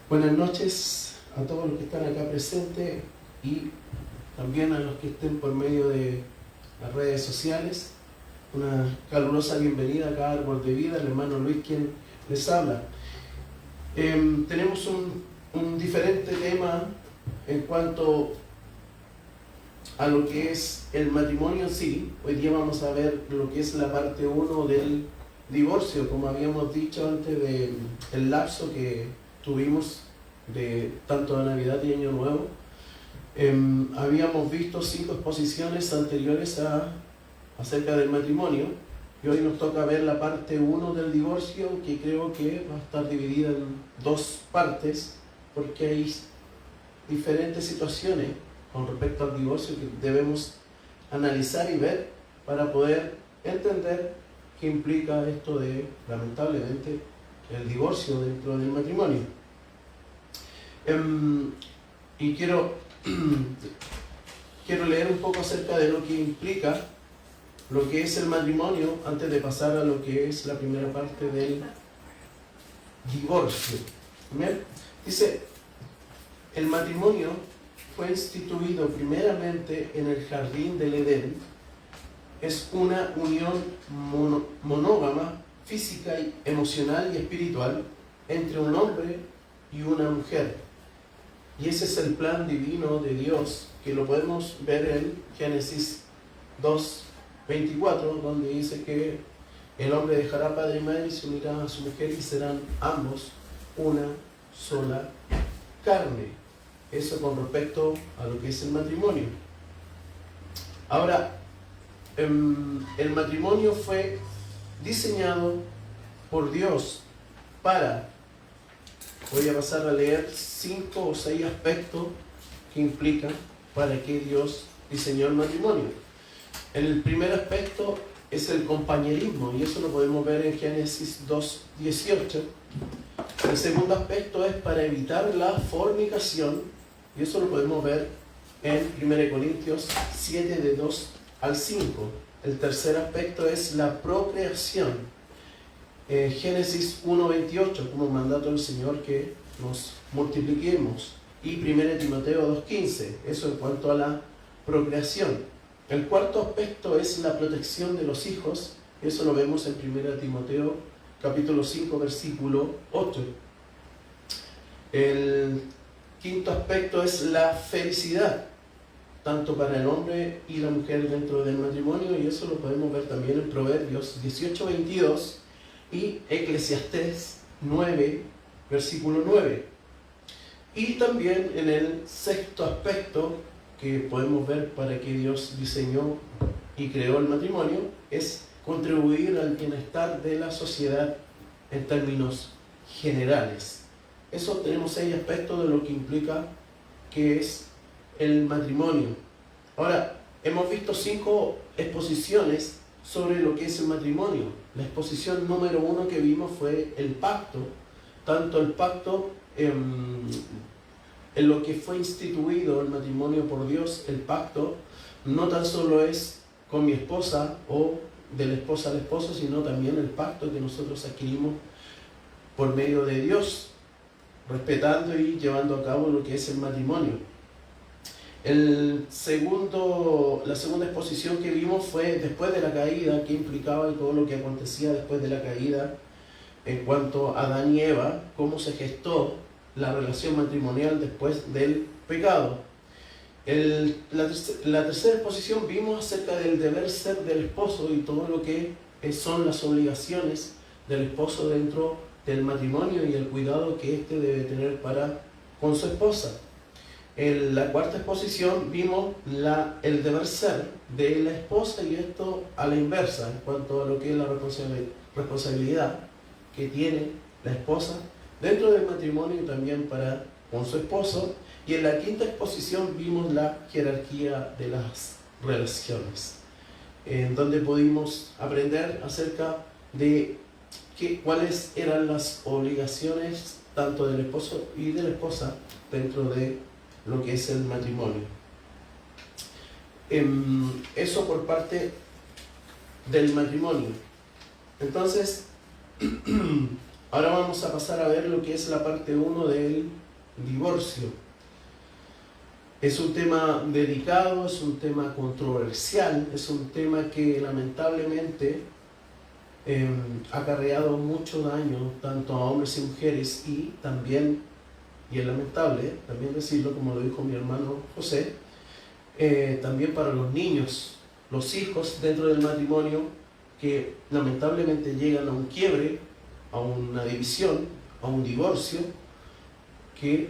Buenas noches a todos los que están acá presentes y también a los que estén por medio de las redes sociales. Una calurosa bienvenida acá a Árbol de Vida, el hermano Luis quien les habla. Tenemos un diferente tema en cuanto a lo que es el matrimonio en sí. Hoy día vamos a ver lo que es la parte 1 del divorcio, como habíamos dicho antes del lapso que tuvimos de tanto de Navidad y Año Nuevo. Habíamos visto 5 exposiciones anteriores acerca del matrimonio y hoy nos toca ver la parte 1 del divorcio, que creo que va a estar dividida en 2 partes porque hay diferentes situaciones con respecto al divorcio que debemos analizar y ver para poder entender qué implica esto de, lamentablemente, el divorcio dentro del matrimonio. Y quiero leer un poco acerca de lo que implica lo que es el matrimonio antes de pasar a lo que es la primera parte del divorcio. ¿Bien? Dice, el matrimonio fue instituido primeramente en el jardín del Edén. Es una unión monógama, física, emocional y espiritual entre un hombre y una mujer. Y ese es el plan divino de Dios, que lo podemos ver en Génesis 2:24, donde dice que el hombre dejará padre y madre y se unirá a su mujer y serán ambos una sola carne. Eso con respecto a lo que es el matrimonio. Ahora, el matrimonio fue diseñado por Dios para... Voy a pasar a leer 5 o 6 aspectos que implican para qué Dios diseñó el matrimonio. El primer aspecto es el compañerismo, y eso lo podemos ver en Génesis 2:18. El segundo aspecto es para evitar la fornicación, y eso lo podemos ver en 1 Corintios 7, de 2 al 5. El tercer aspecto es la procreación. Génesis 1:28, como mandato del Señor que nos multipliquemos. Y 1 Timoteo 2:15, eso en cuanto a la procreación. El cuarto aspecto es la protección de los hijos, eso lo vemos en 1 Timoteo capítulo 5, versículo 8. El quinto aspecto es la felicidad, tanto para el hombre y la mujer dentro del matrimonio, y eso lo podemos ver también en Proverbios 18:22 y Eclesiastés 9, versículo 9. Y también en el sexto aspecto que podemos ver para que Dios diseñó y creó el matrimonio, es contribuir al bienestar de la sociedad en términos generales. Eso tenemos 6 aspectos de lo que implica que es el matrimonio. Ahora, hemos visto 5 exposiciones sobre lo que es el matrimonio. La exposición número 1 que vimos fue el pacto, tanto el pacto en lo que fue instituido el matrimonio por Dios. El pacto no tan solo es con mi esposa o de la esposa al esposo, sino también el pacto que nosotros adquirimos por medio de Dios, respetando y llevando a cabo lo que es el matrimonio. La segunda exposición que vimos fue después de la caída, que implicaba todo lo que acontecía después de la caída en cuanto a Adán y Eva, cómo se gestó la relación matrimonial después del pecado. La tercera exposición vimos acerca del deber ser del esposo y todo lo que son las obligaciones del esposo dentro del matrimonio y el cuidado que éste debe tener para con su esposa. En la cuarta exposición vimos el deber ser de la esposa, y esto a la inversa en cuanto a lo que es la responsabilidad que tiene la esposa dentro del matrimonio y también para con su esposo. Y en la quinta exposición vimos la jerarquía de las relaciones, en donde pudimos aprender acerca de cuáles eran las obligaciones tanto del esposo y de la esposa dentro de lo que es el matrimonio. Eso por parte del matrimonio. Entonces, Ahora vamos a pasar a ver lo que es la parte 1 del divorcio. Es un tema delicado, es un tema controversial, es un tema que lamentablemente ha acarreado mucho daño tanto a hombres y mujeres, y también, y es lamentable también decirlo, como lo dijo mi hermano José, también para los niños, los hijos dentro del matrimonio, que lamentablemente llegan a un quiebre, a una división, a un divorcio, que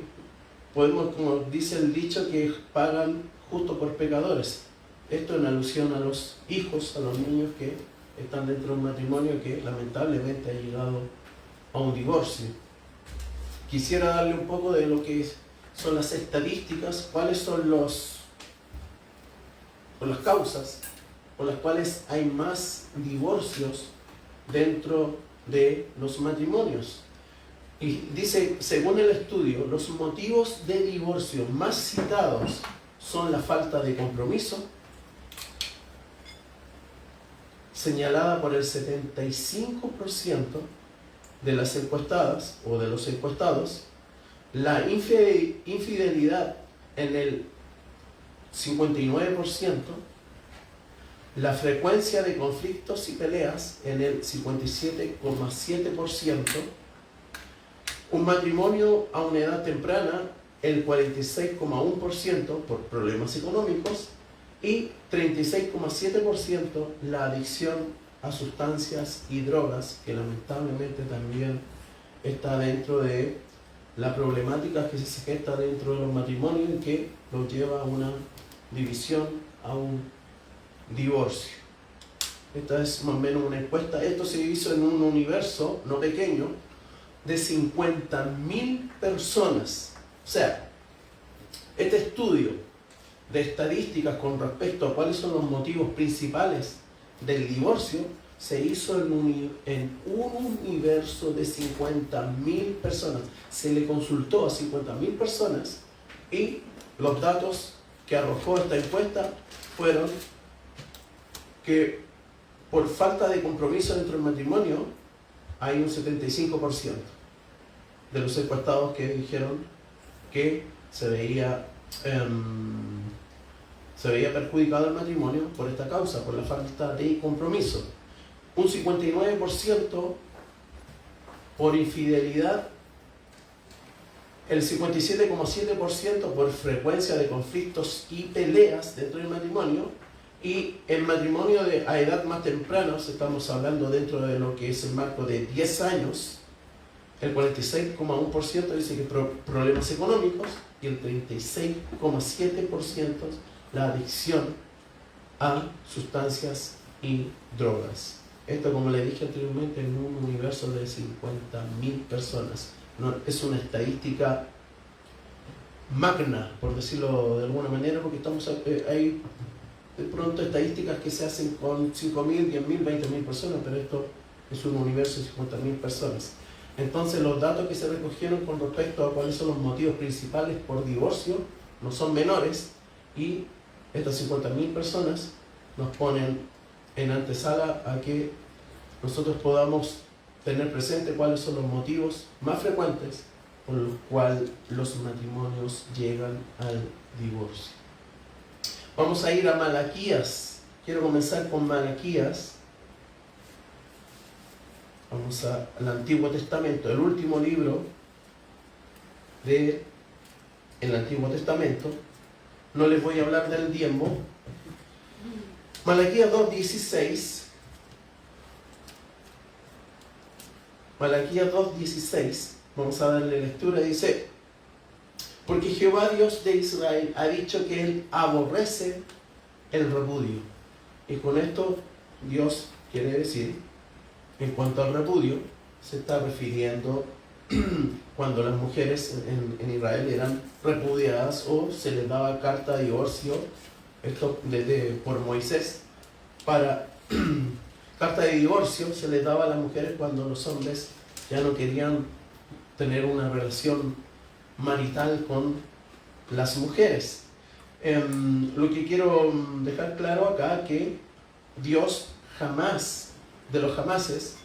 podemos, como dice el dicho, que pagan justo por pecadores. Esto en alusión a los hijos, a los niños que están dentro de un matrimonio que lamentablemente ha llegado a un divorcio. Quisiera darle un poco de lo que son las estadísticas, cuáles son las causas por las cuales hay más divorcios dentro de los matrimonios. Y dice, según el estudio, los motivos de divorcio más citados son la falta de compromiso, señalada por el 75% de las encuestadas o de los encuestados, la infidelidad en el 59%, la frecuencia de conflictos y peleas en el 57,7%, un matrimonio a una edad temprana el 46,1% por problemas económicos, y 36,7% la adicción a sustancias y drogas, que lamentablemente también está dentro de la problemática que se gesta dentro de los matrimonios y que los lleva a una división, a un divorcio. Esta es más o menos una encuesta. Esto se hizo en un universo no pequeño de 50.000 personas. O sea, este estudio de estadísticas con respecto a cuáles son los motivos principales del divorcio se hizo en un universo de 50.000 personas. Se le consultó a 50.000 personas y los datos que arrojó esta encuesta fueron que por falta de compromiso dentro del matrimonio hay un 75% de los encuestados que dijeron que se veía perjudicado el matrimonio por esta causa, por la falta de compromiso. Un 59% por infidelidad, el 57,7% por frecuencia de conflictos y peleas dentro del matrimonio, y el matrimonio a edad más temprana, estamos hablando dentro de lo que es el marco de 10 años, el 46,1% dice que problemas económicos, y el 36,7% la adicción a sustancias y drogas. Esto, como le dije anteriormente, en un universo de 50.000 personas. No, es una estadística magna, por decirlo de alguna manera, porque hay de pronto estadísticas que se hacen con 5.000, 10.000, 20.000 personas, pero esto es un universo de 50.000 personas. Entonces, los datos que se recogieron con respecto a cuáles son los motivos principales por divorcio no son menores, y estas 50.000 personas nos ponen en antesala a que nosotros podamos tener presente cuáles son los motivos más frecuentes por los cuales los matrimonios llegan al divorcio. Vamos a ir a Malaquías. Quiero comenzar con Malaquías. Vamos al Antiguo Testamento, el último libro del Antiguo Testamento. No les voy a hablar del diezmo. Malaquías 2:16. Malaquías 2:16. Vamos a darle lectura. Dice: porque Jehová Dios de Israel ha dicho que Él aborrece el repudio. Y con esto Dios quiere decir, en cuanto al repudio, se está refiriendo cuando las mujeres en Israel eran repudiadas o se les daba carta de divorcio, esto por Moisés, carta de divorcio se les daba a las mujeres cuando los hombres ya no querían tener una relación marital con las mujeres. Lo que quiero dejar claro acá, que Dios jamás, de los jamases,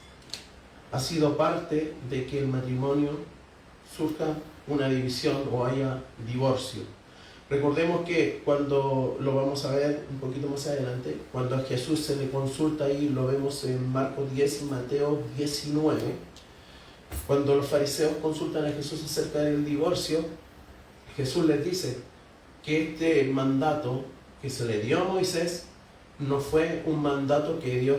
ha sido parte de que el matrimonio surja una división o haya divorcio. Recordemos que cuando lo vamos a ver un poquito más adelante, cuando a Jesús se le consulta ahí, lo vemos en Marcos 10 y Mateo 19, cuando los fariseos consultan a Jesús acerca del divorcio, Jesús les dice que este mandato que se le dio a Moisés no fue un mandato que Dios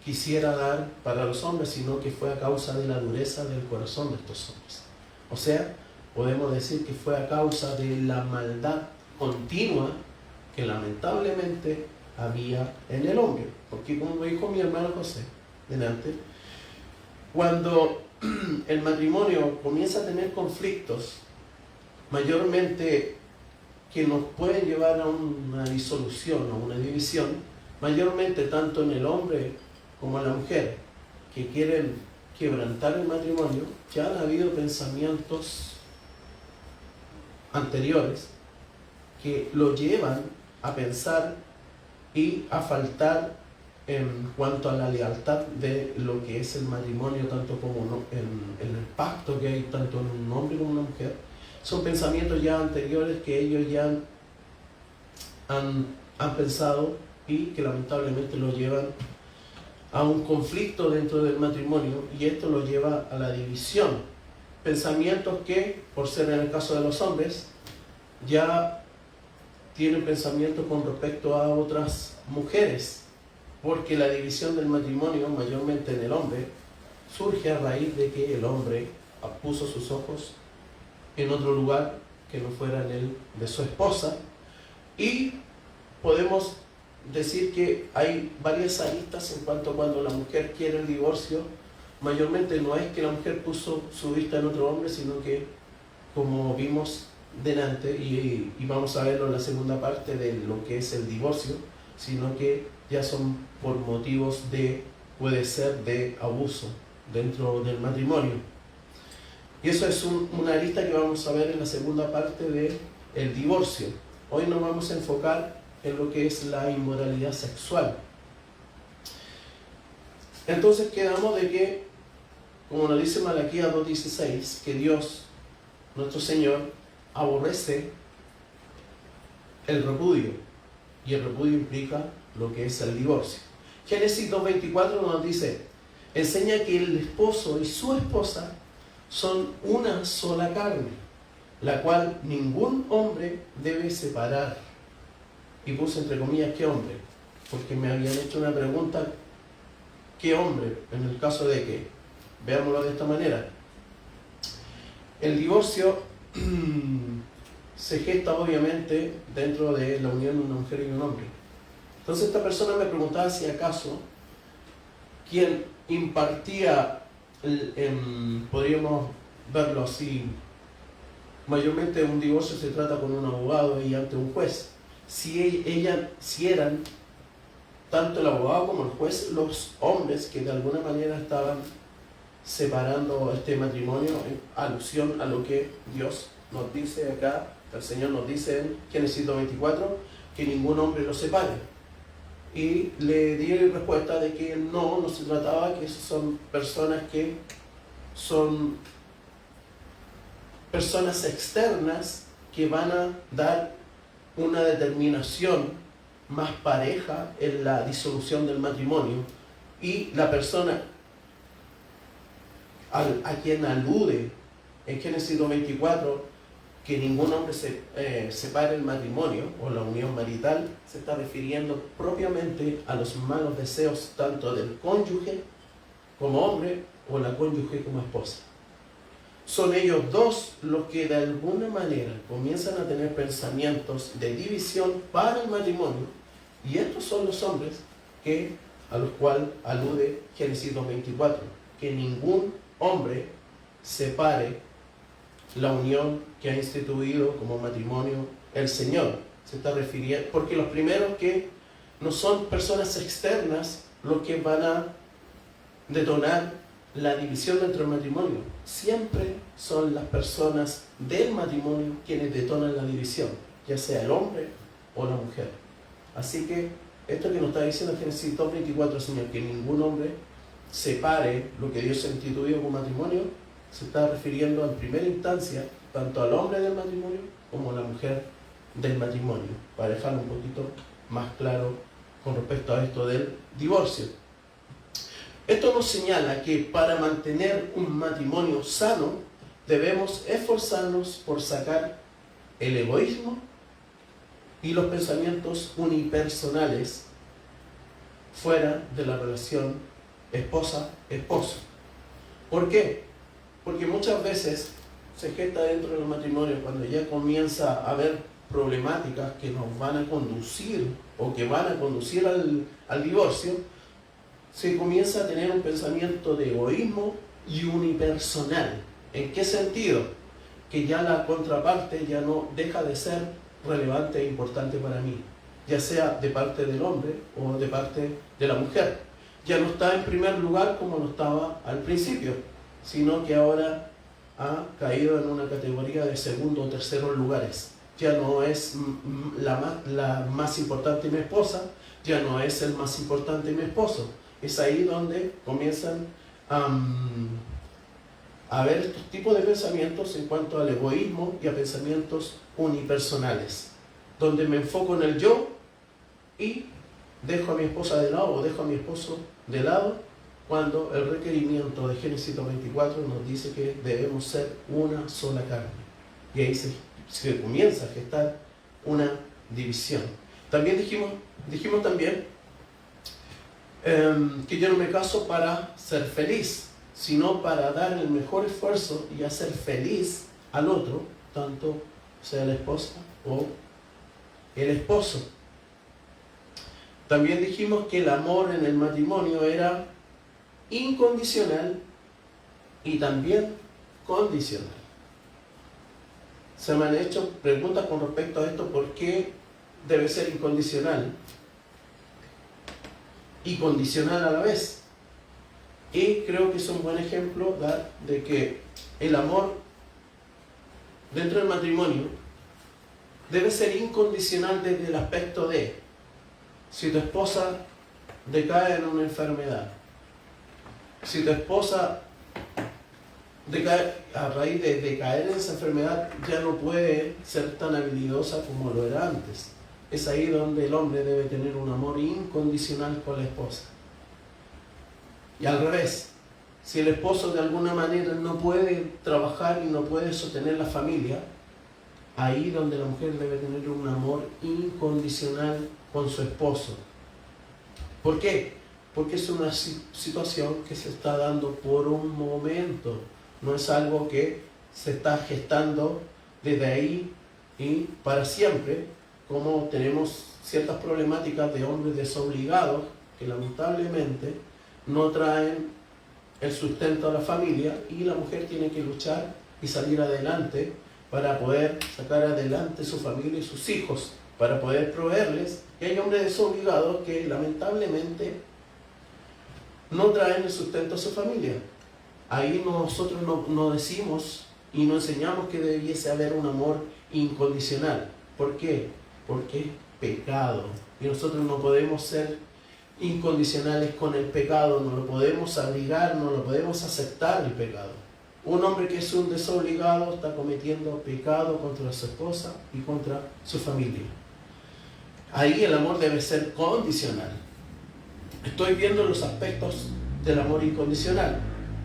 quisiera dar para los hombres, sino que fue a causa de la dureza del corazón de estos hombres. O sea, podemos decir que fue a causa de la maldad continua que lamentablemente había en el hombre. Porque como dijo mi hermano José delante, cuando el matrimonio comienza a tener conflictos, mayormente que nos pueden llevar a una disolución o una división, mayormente tanto en el hombre como en la mujer, que quieren quebrantar el matrimonio, ya han habido pensamientos anteriores que lo llevan a pensar y a faltar en cuanto a la lealtad de lo que es el matrimonio, tanto como en el pacto que hay tanto en un hombre como en una mujer. Son pensamientos ya anteriores que ellos ya han pensado y que lamentablemente lo llevan a un conflicto dentro del matrimonio, y esto lo lleva a la división. Pensamientos que, por ser en el caso de los hombres, ya tienen pensamientos con respecto a otras mujeres, porque la división del matrimonio, mayormente en el hombre, surge a raíz de que el hombre puso sus ojos en otro lugar que no fuera en el de su esposa. Y podemos decir que hay varias aristas en cuanto a cuando la mujer quiere el divorcio. Mayormente no es que la mujer puso su vista en otro hombre, sino que, como vimos delante, y vamos a verlo en la segunda parte de lo que es el divorcio, sino que ya son por motivos puede ser de abuso dentro del matrimonio. Y eso es una arista que vamos a ver en la segunda parte del divorcio. Hoy nos vamos a enfocar en lo que es la inmoralidad sexual. Entonces quedamos de que, como nos dice Malaquías 2:16, que Dios, nuestro Señor, aborrece el repudio, y el repudio implica lo que es el divorcio. Génesis 2:24 nos dice, enseña que el esposo y su esposa son una sola carne, la cual ningún hombre debe separar. Y puse entre comillas, ¿qué hombre? Porque me habían hecho una pregunta, ¿qué hombre? En el caso de que, veámoslo de esta manera, el divorcio se gesta obviamente dentro de la unión de una mujer y un hombre. Entonces esta persona me preguntaba si acaso quien impartía, podríamos verlo así, mayormente un divorcio se trata con un abogado y ante un juez. Si eran tanto el abogado como el juez los hombres que de alguna manera estaban separando este matrimonio, en alusión a lo que Dios nos dice acá, el Señor nos dice en Génesis 2:24, que ningún hombre lo separe. Y le di respuesta de que no se trataba, que esas son personas que son personas externas que van a dar una determinación más pareja en la disolución del matrimonio, y la persona a quien alude en Génesis 2:24 que ningún hombre separe el matrimonio o la unión marital, se está refiriendo propiamente a los malos deseos tanto del cónyuge como hombre o la cónyuge como esposa. Son ellos dos los que de alguna manera comienzan a tener pensamientos de división para el matrimonio, y estos son los hombres a los cuales alude Génesis 2:24, que ningún hombre separe la unión que ha instituido como matrimonio el Señor. Se está refiriendo, porque los primeros que no son personas externas los que van a detonar la división dentro del matrimonio, siempre son las personas del matrimonio quienes detonan la división, ya sea el hombre o la mujer. Así que esto que nos está diciendo Génesis 2:24, Señor, que ningún hombre separe lo que Dios instituyó como matrimonio, se está refiriendo en primera instancia tanto al hombre del matrimonio como a la mujer del matrimonio, para dejarlo un poquito más claro con respecto a esto del divorcio. Esto nos señala que para mantener un matrimonio sano debemos esforzarnos por sacar el egoísmo y los pensamientos unipersonales fuera de la relación esposa-esposo. ¿Por qué? Porque muchas veces se gesta dentro del matrimonio cuando ya comienza a haber problemáticas que nos van a conducir o que van a conducir al divorcio, se comienza a tener un pensamiento de egoísmo y unipersonal. ¿En qué sentido? Que ya la contraparte ya no deja de ser relevante e importante para mí, ya sea de parte del hombre o de parte de la mujer. Ya no está en primer lugar como lo estaba al principio, sino que ahora ha caído en una categoría de segundo o terceros lugares. Ya no es la más importante mi esposa, ya no es el más importante mi esposo. Es ahí donde comienzan a ver estos tipos de pensamientos en cuanto al egoísmo y a pensamientos unipersonales, donde me enfoco en el yo y dejo a mi esposa de lado o dejo a mi esposo de lado, cuando el requerimiento de Génesis 24 nos dice que debemos ser una sola carne. Y ahí se comienza a gestar una división. También dijimos también que yo no me caso para ser feliz, sino para dar el mejor esfuerzo y hacer feliz al otro, tanto sea la esposa o el esposo. También dijimos que el amor en el matrimonio era incondicional y también condicional. Se me han hecho preguntas con respecto a esto: ¿por qué debe ser incondicional y condicional a la vez? Y creo que es un buen ejemplo de que el amor dentro del matrimonio debe ser incondicional desde el aspecto de: si tu esposa decae en una enfermedad, si tu esposa decae, a raíz de caer en esa enfermedad, ya no puede ser tan habilidosa como lo era antes. Es ahí donde el hombre debe tener un amor incondicional con la esposa. Y al revés, si el esposo de alguna manera no puede trabajar y no puede sostener la familia, ahí donde la mujer debe tener un amor incondicional con su esposo. ¿Por qué? Porque es una situación que se está dando por un momento, no es algo que se está gestando desde ahí y para siempre, como tenemos ciertas problemáticas de hombres desobligados que lamentablemente no traen el sustento a la familia, y la mujer tiene que luchar y salir adelante para poder sacar adelante su familia y sus hijos, para poder proveerles. Y hay hombres desobligados que lamentablemente no traen el sustento a su familia. Ahí nosotros no decimos y no enseñamos que debiese haber un amor incondicional. ¿Por qué? Porque es pecado. Y nosotros no podemos ser incondicionales con el pecado, no lo podemos abrigar, no lo podemos aceptar el pecado. Un hombre que es un desobligado está cometiendo pecado contra su esposa y contra su familia. Ahí el amor debe ser condicional. Estoy viendo los aspectos del amor incondicional.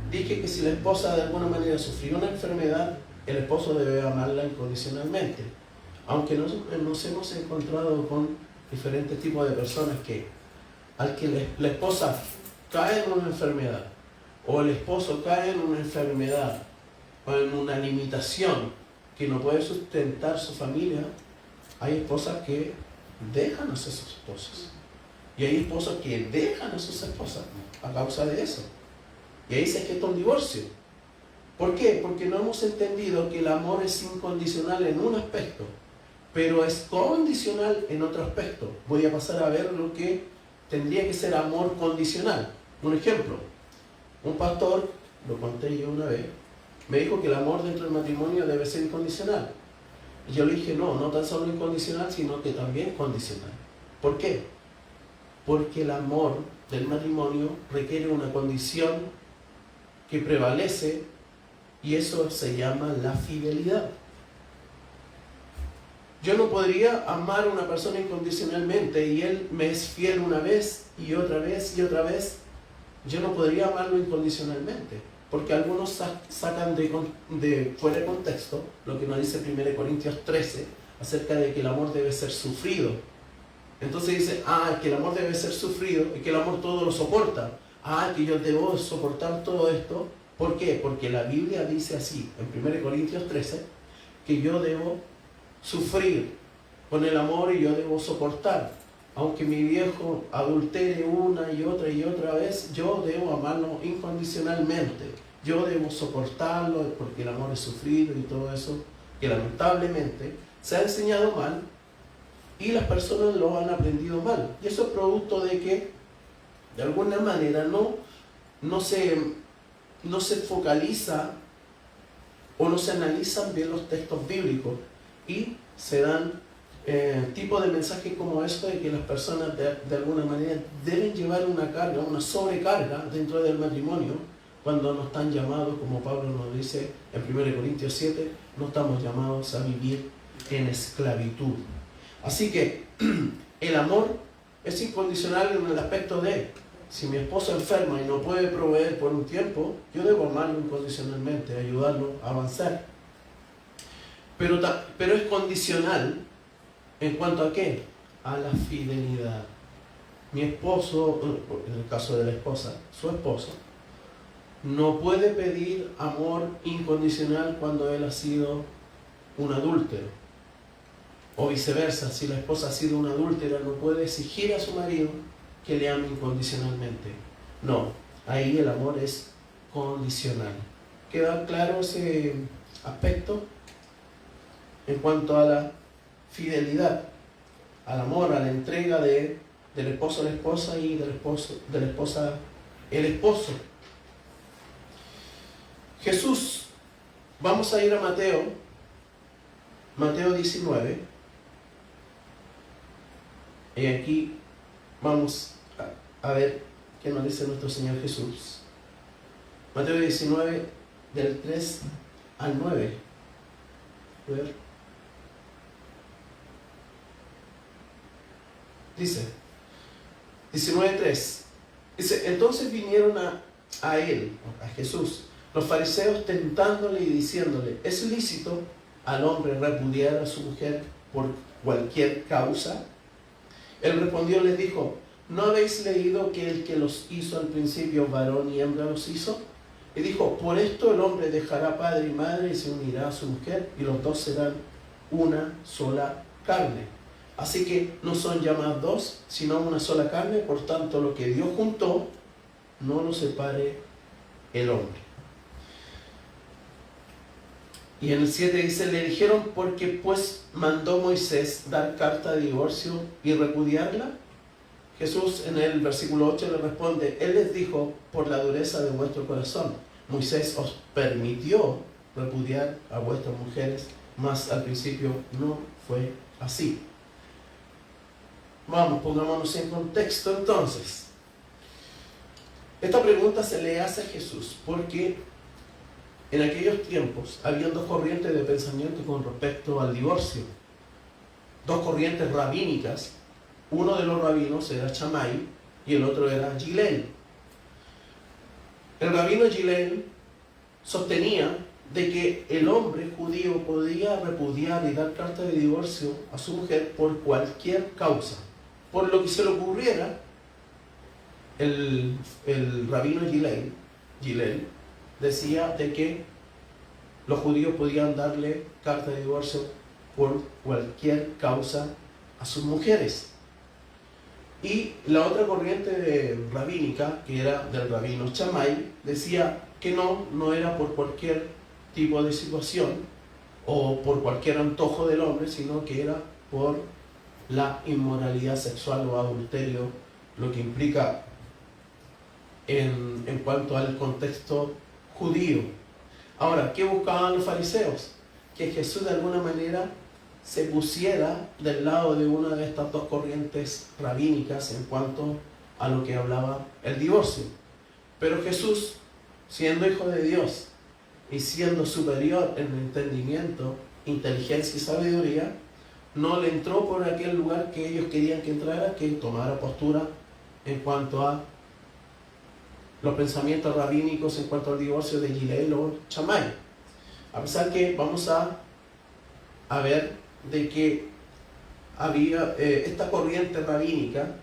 Dije que si la esposa de alguna manera sufrió una enfermedad, el esposo debe amarla incondicionalmente. Aunque nos hemos encontrado con diferentes tipos de personas que, al que la esposa cae en una enfermedad, o el esposo cae en una enfermedad, o en una limitación que no puede sustentar su familia, hay esposas que dejan a sus esposos. Y hay esposos que dejan a sus esposas a causa de eso. Y ahí se gesta un divorcio. ¿Por qué? Porque no hemos entendido que el amor es incondicional en un aspecto, pero es condicional en otro aspecto. Voy a pasar a ver lo que tendría que ser amor condicional. Un ejemplo: un pastor, lo conté yo una vez, me dijo que el amor dentro del matrimonio debe ser incondicional. Y yo le dije, no tan solo incondicional, sino que también condicional. ¿Por qué? Porque el amor del matrimonio requiere una condición que prevalece, y eso se llama la fidelidad. Yo no podría amar a una persona incondicionalmente y él me es fiel una vez y otra vez y otra vez. Yo no podría amarlo incondicionalmente, porque algunos sacan de fuera de contexto lo que nos dice 1 Corintios 13 acerca de que el amor debe ser sufrido. Entonces dice, que el amor debe ser sufrido y que el amor todo lo soporta. Que yo debo soportar todo esto. ¿Por qué? Porque la Biblia dice así, en 1 Corintios 13, que yo debo sufrir con el amor y yo debo soportar. Aunque mi viejo adultere una y otra vez, yo debo amarlo incondicionalmente. Yo debo soportarlo porque el amor es sufrido y todo eso, que lamentablemente se ha enseñado mal y las personas lo han aprendido mal. Y eso es producto de que, de alguna manera, no se focaliza o no se analizan bien los textos bíblicos y se dan tipos de mensajes como esto de que las personas de alguna manera deben llevar una carga, una sobrecarga dentro del matrimonio, cuando no están llamados, como Pablo nos dice en 1 Corintios 7, no estamos llamados a vivir en esclavitud. Así que el amor es incondicional en el aspecto de, si mi esposo enferma y no puede proveer por un tiempo, yo debo amarlo incondicionalmente, ayudarlo a avanzar. Pero es condicional en cuanto a qué? A la fidelidad. Mi esposo, en el caso de la esposa, su esposo, no puede pedir amor incondicional cuando él ha sido un adúltero. O viceversa, si la esposa ha sido una adúltera, no puede exigir a su marido que le ame incondicionalmente. No, ahí el amor es condicional. ¿Queda claro ese aspecto? En cuanto a la fidelidad, al amor, a la entrega del esposo a la esposa y de la esposa el esposo. Jesús, vamos a ir a Mateo 19, y aquí vamos a ver qué nos dice nuestro Señor Jesús. Mateo 19, del 3 al 9. A ver. Dice, 19:3. Dice, entonces vinieron a él, a Jesús, los fariseos tentándole y diciéndole, ¿es lícito al hombre repudiar a su mujer por cualquier causa? Él respondió y les dijo, ¿no habéis leído que el que los hizo al principio, varón y hembra los hizo? Y dijo, por esto el hombre dejará padre y madre y se unirá a su mujer, y los dos serán una sola carne. Así que no son ya más dos, sino una sola carne. Por tanto, lo que Dios juntó, no lo separe el hombre. Y en el 7 dice, le dijeron, porque pues mandó Moisés dar carta de divorcio y repudiarla. Jesús en el versículo 8 le responde, él les dijo, por la dureza de vuestro corazón, Moisés os permitió repudiar a vuestras mujeres, mas al principio no fue así. Vamos, pongámonos en contexto entonces. Esta pregunta se le hace a Jesús porque en aquellos tiempos habían dos corrientes de pensamiento con respecto al divorcio. Dos corrientes rabínicas. Uno de los rabinos era Shammai y el otro era Gilel. El rabino Gilel sostenía de que el hombre judío podía repudiar y dar carta de divorcio a su mujer por cualquier causa. Por lo que se le ocurriera, el rabino Gilel decía de que los judíos podían darle carta de divorcio por cualquier causa a sus mujeres. Y la otra corriente rabínica, que era del rabino Shammai, decía que no era por cualquier tipo de situación o por cualquier antojo del hombre, sino que era por la inmoralidad sexual o adulterio, lo que implica en cuanto al contexto judío. Ahora, ¿qué buscaban los fariseos? Que Jesús de alguna manera se pusiera del lado de una de estas dos corrientes rabínicas en cuanto a lo que hablaba el divorcio. Pero Jesús, siendo hijo de Dios y siendo superior en entendimiento, inteligencia y sabiduría, no le entró por aquel lugar que ellos querían que entrara, que tomara postura en cuanto a los pensamientos rabínicos, en cuanto al divorcio de Gilel o Shammai. A pesar que vamos a ver de que había esta corriente rabínica,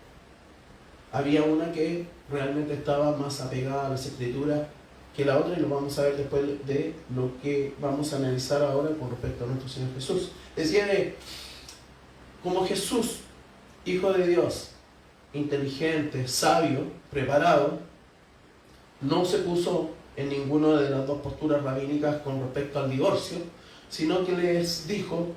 había una que realmente estaba más apegada a las escrituras que la otra, y lo vamos a ver después de lo que vamos a analizar ahora con respecto a nuestro Señor Jesús. Decía que como Jesús, hijo de Dios, inteligente, sabio, preparado, no se puso en ninguna de las dos posturas rabínicas con respecto al divorcio, sino que les dijo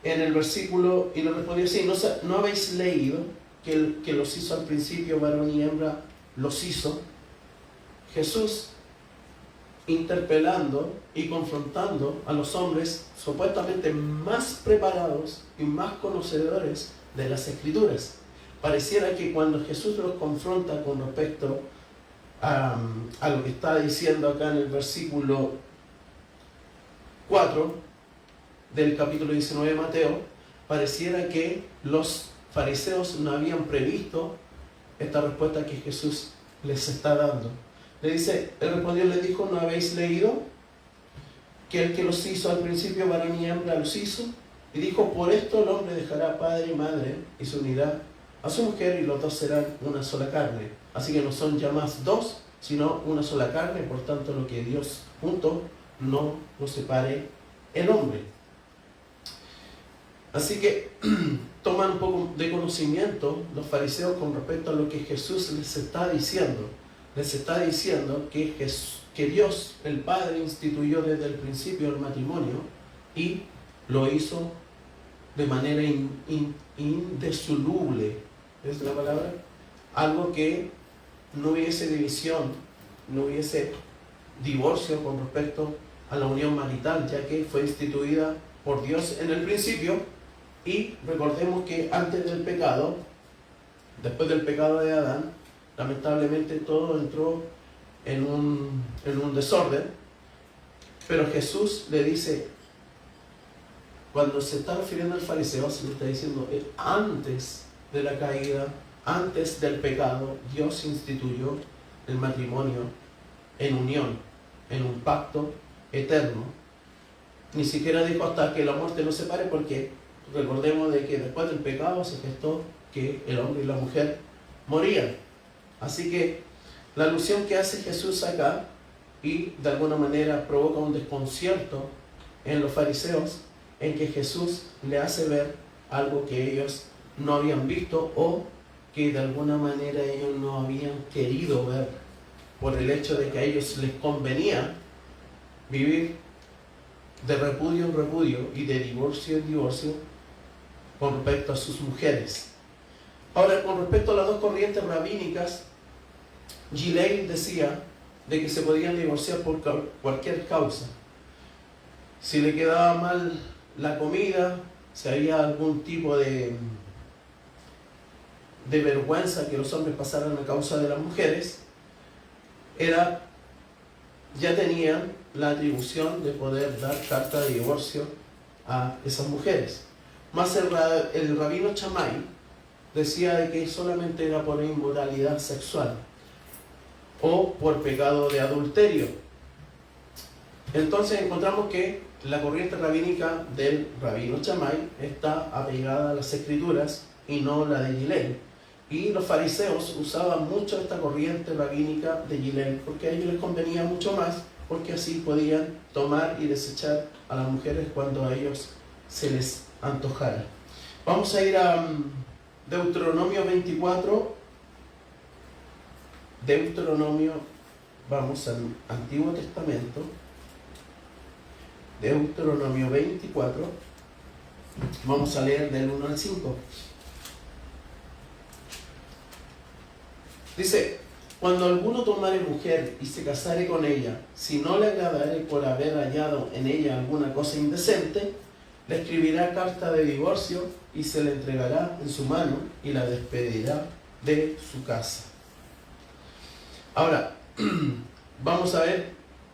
en el versículo, y le respondió así: ¿no habéis leído que el que los hizo al principio, varón y hembra, los hizo? Jesús interpelando y confrontando a los hombres supuestamente más preparados y más conocedores de las Escrituras. Pareciera que cuando Jesús los confronta con respecto a lo que está diciendo acá en el versículo 4 del capítulo 19 de Mateo, pareciera que los fariseos no habían previsto esta respuesta que Jesús les está dando. Le dice, él respondió, le dijo: ¿no habéis leído que el que los hizo al principio, varón y hembra, los hizo? Y dijo: por esto el hombre dejará padre y madre y se unirá a su mujer, y los dos serán una sola carne. Así que no son ya más dos, sino una sola carne. Por tanto, lo que Dios juntó, no lo separe el hombre. Así que toman un poco de conocimiento los fariseos con respecto a lo que Jesús les está diciendo. Les está diciendo que Dios, el Padre, instituyó desde el principio el matrimonio y lo hizo de manera indisoluble. ¿Es la palabra? Algo que no hubiese división, no hubiese divorcio con respecto a la unión marital, ya que fue instituida por Dios en el principio. Y recordemos que antes del pecado, después del pecado de Adán, lamentablemente todo entró en un desorden. Pero Jesús le dice, cuando se está refiriendo al fariseo, se le está diciendo, antes de la caída, antes del pecado, Dios instituyó el matrimonio en unión, en un pacto eterno. Ni siquiera dijo hasta que la muerte los separe, porque recordemos de que después del pecado se gestó que el hombre y la mujer morían. Así que la alusión que hace Jesús acá, y de alguna manera provoca un desconcierto en los fariseos, en que Jesús le hace ver algo que ellos no habían visto, o que de alguna manera ellos no habían querido ver, por el hecho de que a ellos les convenía vivir de repudio en repudio y de divorcio en divorcio con respecto a sus mujeres. Ahora, con respecto a las dos corrientes rabínicas, Gilel decía de que se podían divorciar por cualquier causa. Si le quedaba mal la comida, si había algún tipo de vergüenza que los hombres pasaran a causa de las mujeres, ya tenían la atribución de poder dar carta de divorcio a esas mujeres. Más el rabino Shammai decía de que solamente era por inmoralidad sexual o por pecado de adulterio. Entonces encontramos que la corriente rabínica del rabino Shammai está apegada a las escrituras y no la de Gilel. Y los fariseos usaban mucho esta corriente rabínica de Gilel porque a ellos les convenía mucho más, porque así podían tomar y desechar a las mujeres cuando a ellos se les antojara. Vamos a ir a Deuteronomio 24. Deuteronomio, vamos al Antiguo Testamento. Deuteronomio 24. Vamos a leer del 1 al 5. Dice: cuando alguno tomare mujer y se casare con ella, si no le agradare por haber hallado en ella alguna cosa indecente, le escribirá carta de divorcio y se le entregará en su mano y la despedirá de su casa. Ahora, vamos a ver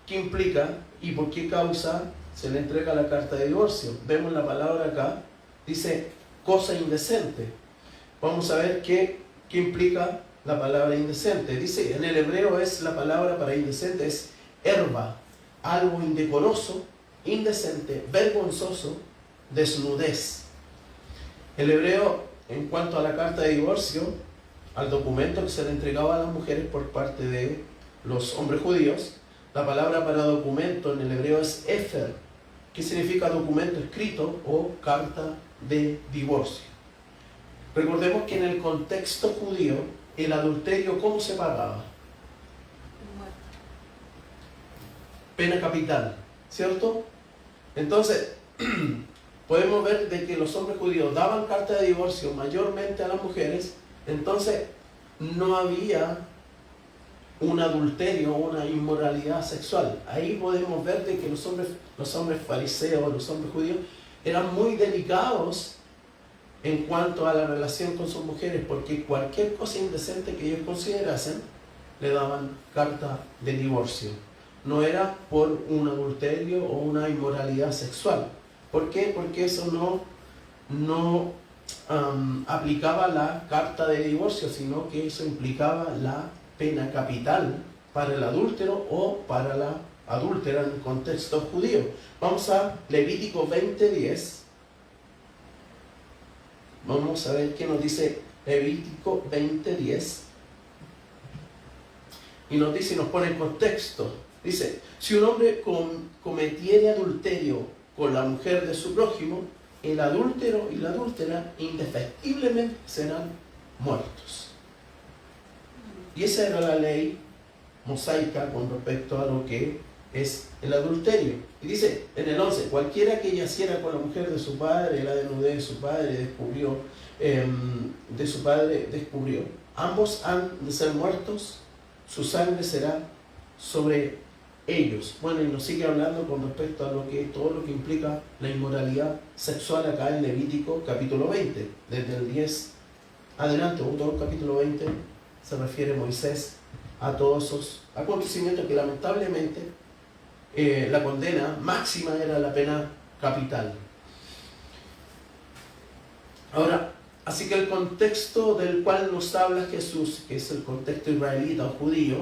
qué implica y por qué causa se le entrega la carta de divorcio. Vemos la palabra acá, dice cosa indecente. Vamos a ver qué implica la palabra indecente. Dice, en el hebreo es la palabra para indecente, es herba, algo indecoroso, indecente, vergonzoso, desnudez. El hebreo, en cuanto a la carta de divorcio, al documento que se le entregaba a las mujeres por parte de los hombres judíos, la palabra para documento en el hebreo es efer, que significa documento escrito o carta de divorcio. Recordemos que en el contexto judío, el adulterio, ¿cómo se pagaba? Pena capital, ¿cierto? Entonces, podemos ver de que los hombres judíos daban carta de divorcio mayormente a las mujeres, entonces no había un adulterio o una inmoralidad sexual. Ahí podemos ver de que los hombres fariseos, los hombres judíos, eran muy delicados en cuanto a la relación con sus mujeres, porque cualquier cosa indecente que ellos considerasen, le daban carta de divorcio. No era por un adulterio o una inmoralidad sexual. ¿Por qué? Porque eso no aplicaba la carta de divorcio, sino que eso implicaba la pena capital para el adúltero o para la adúltera en el contexto judío. Vamos a Levítico 20:10. Vamos a ver qué nos dice Levítico 20:10. Y nos dice, y nos pone en contexto. Dice, si un hombre cometiere adulterio con la mujer de su prójimo, el adúltero y la adúltera indefectiblemente serán muertos. Y esa era la ley mosaica con respecto a lo que es el adulterio. Y dice en el 11, cualquiera que yaciera con la mujer de su padre, la desnudez de su padre descubrió, ambos han de ser muertos, su sangre será sobre ellos. Bueno, y nos sigue hablando con respecto a todo lo que implica la inmoralidad sexual acá en Levítico capítulo 20, desde el 10 adelante, todo el capítulo 20 se refiere Moisés a todos esos acontecimientos que lamentablemente la condena máxima era la pena capital. Ahora, así que el contexto del cual nos habla Jesús, que es el contexto israelita o judío,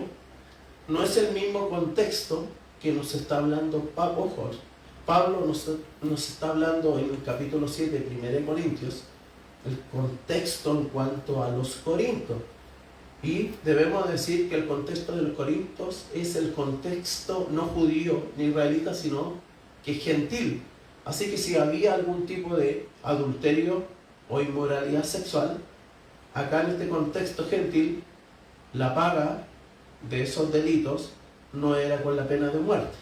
no es el mismo contexto que nos está hablando Pablo. Pablo nos está hablando en el capítulo 7 de 1 Corintios, el contexto en cuanto a los corintios. Y debemos decir que el contexto de los corintios es el contexto no judío ni israelita, sino que es gentil. Así que si había algún tipo de adulterio o inmoralidad sexual, acá en este contexto gentil, la paga de esos delitos no era con la pena de muerte.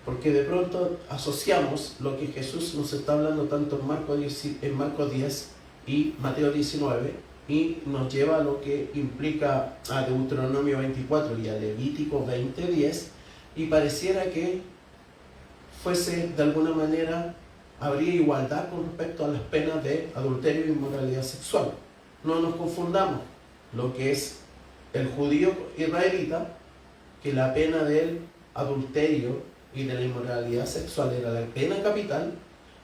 Porque de pronto asociamos lo que Jesús nos está hablando tanto en Marcos 10 y Mateo 19, y nos lleva a lo que implica a Deuteronomio 24 y a Levítico 20:10, y pareciera que fuese de alguna manera, habría igualdad con respecto a las penas de adulterio e inmoralidad sexual. No nos confundamos, lo que es el judío israelita, que la pena del adulterio y de la inmoralidad sexual era la pena capital,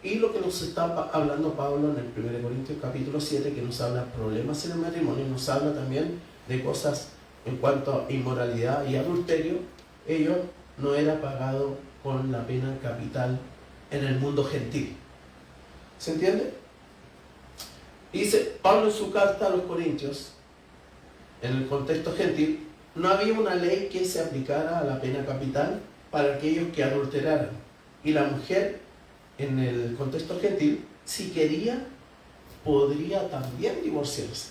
y lo que nos está hablando Pablo en el 1 Corintios capítulo 7, que nos habla de problemas en el matrimonio, nos habla también de cosas en cuanto a inmoralidad y adulterio, ello no era pagado con la pena capital en el mundo gentil. ¿Se entiende? Y dice Pablo en su carta a los Corintios, en el contexto gentil, no había una ley que se aplicara a la pena capital para aquellos que adulteraran. Y la mujer, en el contexto gentil, si quería, podría también divorciarse.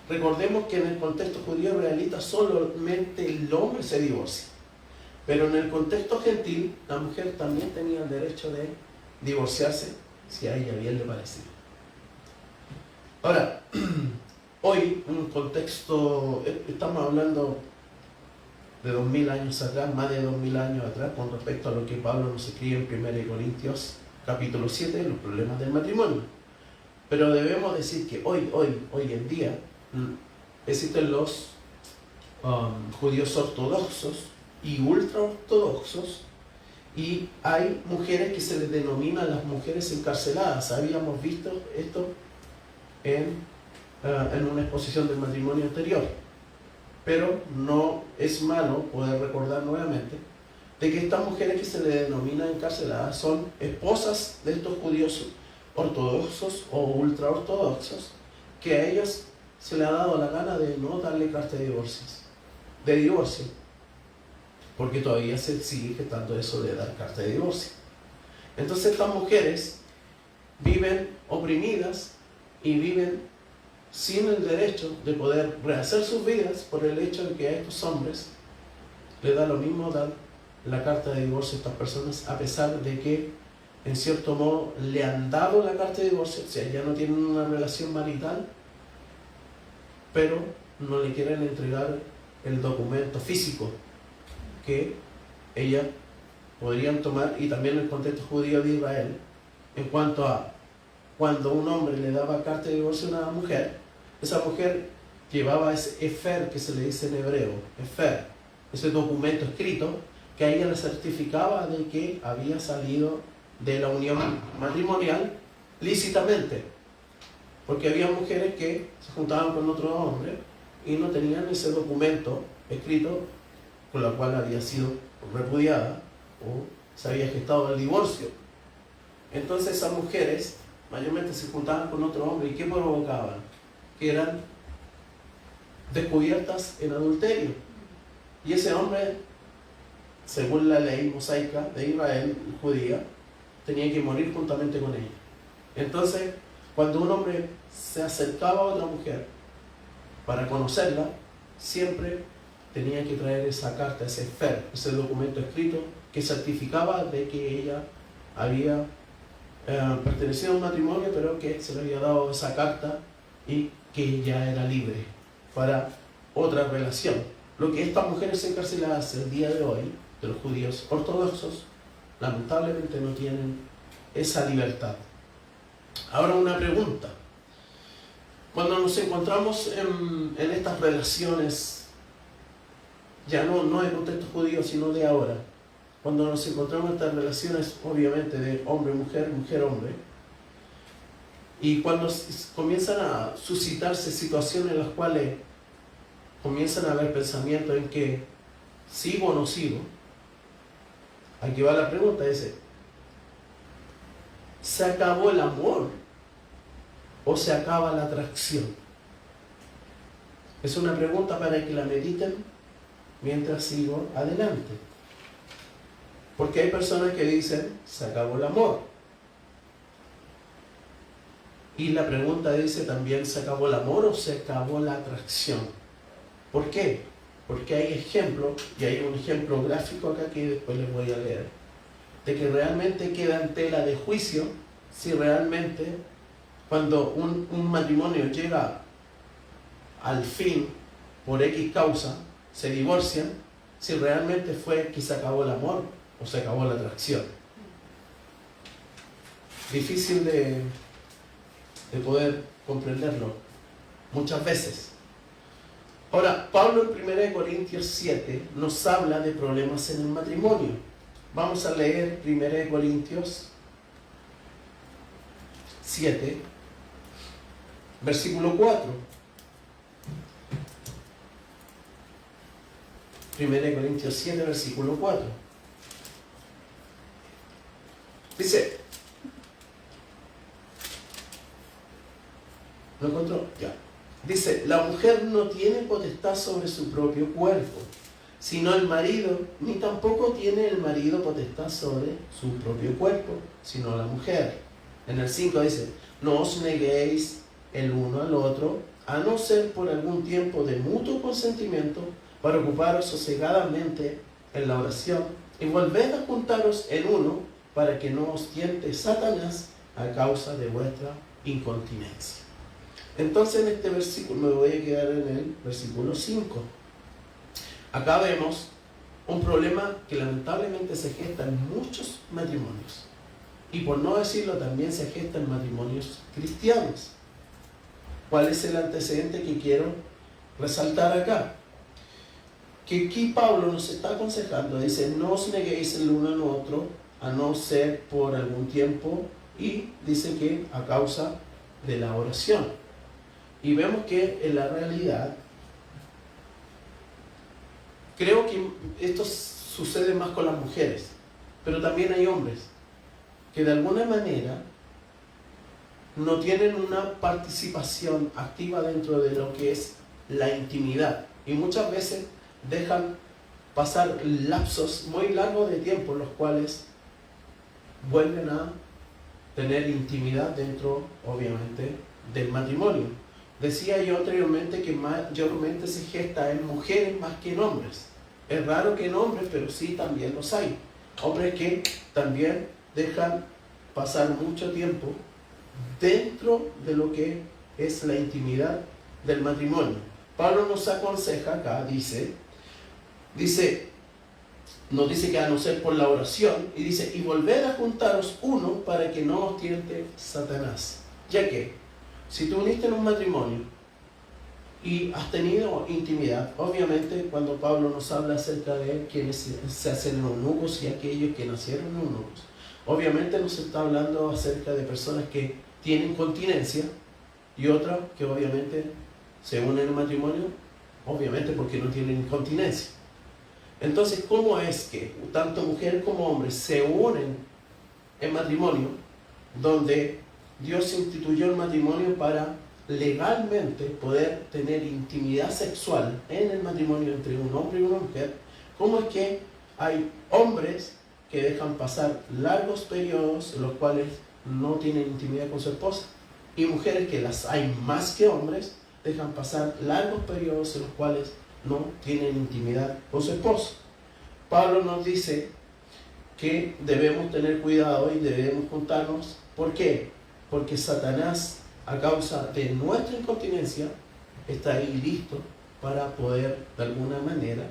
Recordemos que en el contexto judío israelita solamente el hombre se divorcia. Pero en el contexto gentil, la mujer también tenía el derecho de divorciarse si a ella bien le parecía. Ahora, hoy, en un contexto, estamos hablando de 2000 años atrás, más de 2000 años atrás, con respecto a lo que Pablo nos escribe en 1 Corintios capítulo 7, los problemas del matrimonio. Pero debemos decir que hoy en día, existen los judíos ortodoxos y ultraortodoxos, y hay mujeres que se les denominan las mujeres encarceladas. Habíamos visto esto en una exposición del matrimonio anterior, pero no es malo poder recordar nuevamente de que estas mujeres que se les denominan encarceladas son esposas de estos judíos ortodoxos o ultraortodoxos, que a ellos se le ha dado la gana de no darle carta de divorcio, porque todavía se sigue gestando eso de dar carta de divorcio. Entonces estas mujeres viven oprimidas y viven sin el derecho de poder rehacer sus vidas por el hecho de que a estos hombres les da lo mismo dar la carta de divorcio a estas personas, a pesar de que en cierto modo le han dado la carta de divorcio, o sea, ya no tienen una relación marital, pero no le quieren entregar el documento físico que ellas podrían tomar, y también en el contexto judío de Israel, en cuanto a cuando un hombre le daba carta de divorcio a una mujer, esa mujer llevaba ese efer que se le dice en hebreo, efer, ese documento escrito que a ella le certificaba de que había salido de la unión matrimonial lícitamente, porque había mujeres que se juntaban con otro hombre y no tenían ese documento escrito con la cual había sido repudiada o se había gestado el divorcio. Entonces esas mujeres mayormente se juntaban con otro hombre, y ¿qué provocaban? Que eran descubiertas en adulterio, y ese hombre, según la ley mosaica de Israel judía, tenía que morir juntamente con ella. Entonces, cuando un hombre se acercaba a otra mujer para conocerla, siempre tenía que traer esa carta, ese fer, ese documento escrito que certificaba de que ella había pertenecido a un matrimonio, pero que se le había dado esa carta y que ella era libre para otra relación. Lo que estas mujeres encarceladas el día de hoy, de los judíos ortodoxos, lamentablemente no tienen esa libertad. Ahora una pregunta. Cuando nos encontramos en estas relaciones, ya no en contexto judío, sino de ahora, cuando nos encontramos en estas relaciones, obviamente, de hombre-mujer, mujer-hombre, y cuando comienzan a suscitarse situaciones en las cuales comienzan a haber pensamientos en que sigo o no sigo, aquí va la pregunta, ¿se acabó el amor o se acaba la atracción? Es una pregunta para que la mediten mientras sigo adelante. Porque hay personas que dicen, se acabó el amor. Y la pregunta dice también, ¿se acabó el amor o se acabó la atracción? ¿Por qué? Porque hay ejemplos, y hay un ejemplo gráfico acá que después les voy a leer, de que realmente queda en tela de juicio si realmente, cuando un matrimonio llega al fin por X causa, se divorcian, si realmente fue que se acabó el amor o se acabó la atracción. Difícil de poder comprenderlo muchas veces. Ahora, Pablo en 1 Corintios 7 nos habla de problemas en el matrimonio. Vamos a leer 1 Corintios 7, versículo 4. 1 Corintios 7, versículo 4. Dice, ¿lo encontró? Ya. Dice, la mujer no tiene potestad sobre su propio cuerpo, sino el marido, ni tampoco tiene el marido potestad sobre su propio cuerpo, sino la mujer. En el 5 dice, no os neguéis el uno al otro, a no ser por algún tiempo de mutuo consentimiento, para ocuparos sosegadamente en la oración, y volved a juntaros en uno, para que no os tiente Satanás a causa de vuestra incontinencia. Entonces en este versículo, me voy a quedar en el versículo 5. Acá vemos un problema que lamentablemente se gesta en muchos matrimonios. y por no decirlo también se gesta en matrimonios cristianos. ¿Cuál es el antecedente que quiero resaltar acá? Que aquí Pablo nos está aconsejando, dice, no os neguéis el uno al otro, a no ser por algún tiempo, y dice que a causa de la oración. Y vemos que en la realidad, creo que esto sucede más con las mujeres, pero también hay hombres que de alguna manera no tienen una participación activa dentro de lo que es la intimidad, y muchas veces dejan pasar lapsos muy largos de tiempo en los cuales vuelven a tener intimidad dentro, obviamente, del matrimonio. Decía yo anteriormente que mayormente se gesta en mujeres más que en hombres. Es raro que en hombres, pero sí también los hay. Hombres que también dejan pasar mucho tiempo dentro de lo que es la intimidad del matrimonio. Pablo nos aconseja acá, nos dice que a no ser por la oración, y dice, y volver a juntaros uno para que no os tiente Satanás. Ya que, si tú uniste en un matrimonio y has tenido intimidad, obviamente cuando Pablo nos habla acerca de quienes se hacen eunucos y aquellos que nacieron eunucos, obviamente nos está hablando acerca de personas que tienen continencia y otras que obviamente se unen en matrimonio, obviamente porque no tienen incontinencia. Entonces, ¿cómo es que tanto mujer como hombre se unen en matrimonio, donde Dios instituyó el matrimonio para legalmente poder tener intimidad sexual en el matrimonio entre un hombre y una mujer? ¿Cómo es que hay hombres que dejan pasar largos periodos en los cuales no tienen intimidad con su esposa, y mujeres, que las hay más que hombres, dejan pasar largos periodos en los cuales no tienen intimidad con su esposo? Pablo nos dice que debemos tener cuidado y debemos juntarnos. ¿Por qué? Porque Satanás, a causa de nuestra incontinencia, está ahí listo para poder de alguna manera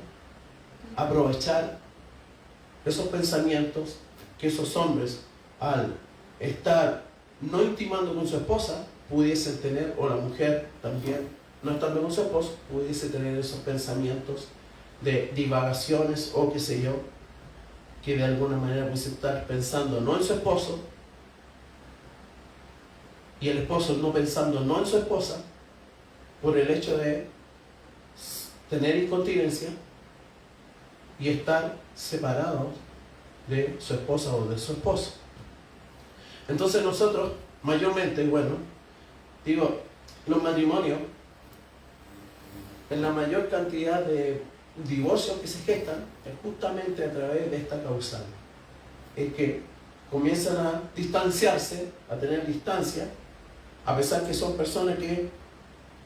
aprovechar esos pensamientos que esos hombres, al estar no intimando con su esposa, pudiesen tener, o la mujer también no estando con su esposo, pudiese tener esos pensamientos de divagaciones o qué sé yo, que de alguna manera pudiese estar pensando no en su esposo, y el esposo no pensando no en su esposa, por el hecho de tener incontinencia y estar separados de su esposa o de su esposo. Entonces nosotros mayormente, los matrimonios, en la mayor cantidad de divorcios que se gestan, es justamente a través de esta causal. Es que comienzan a distanciarse, a tener distancia, a pesar que son personas que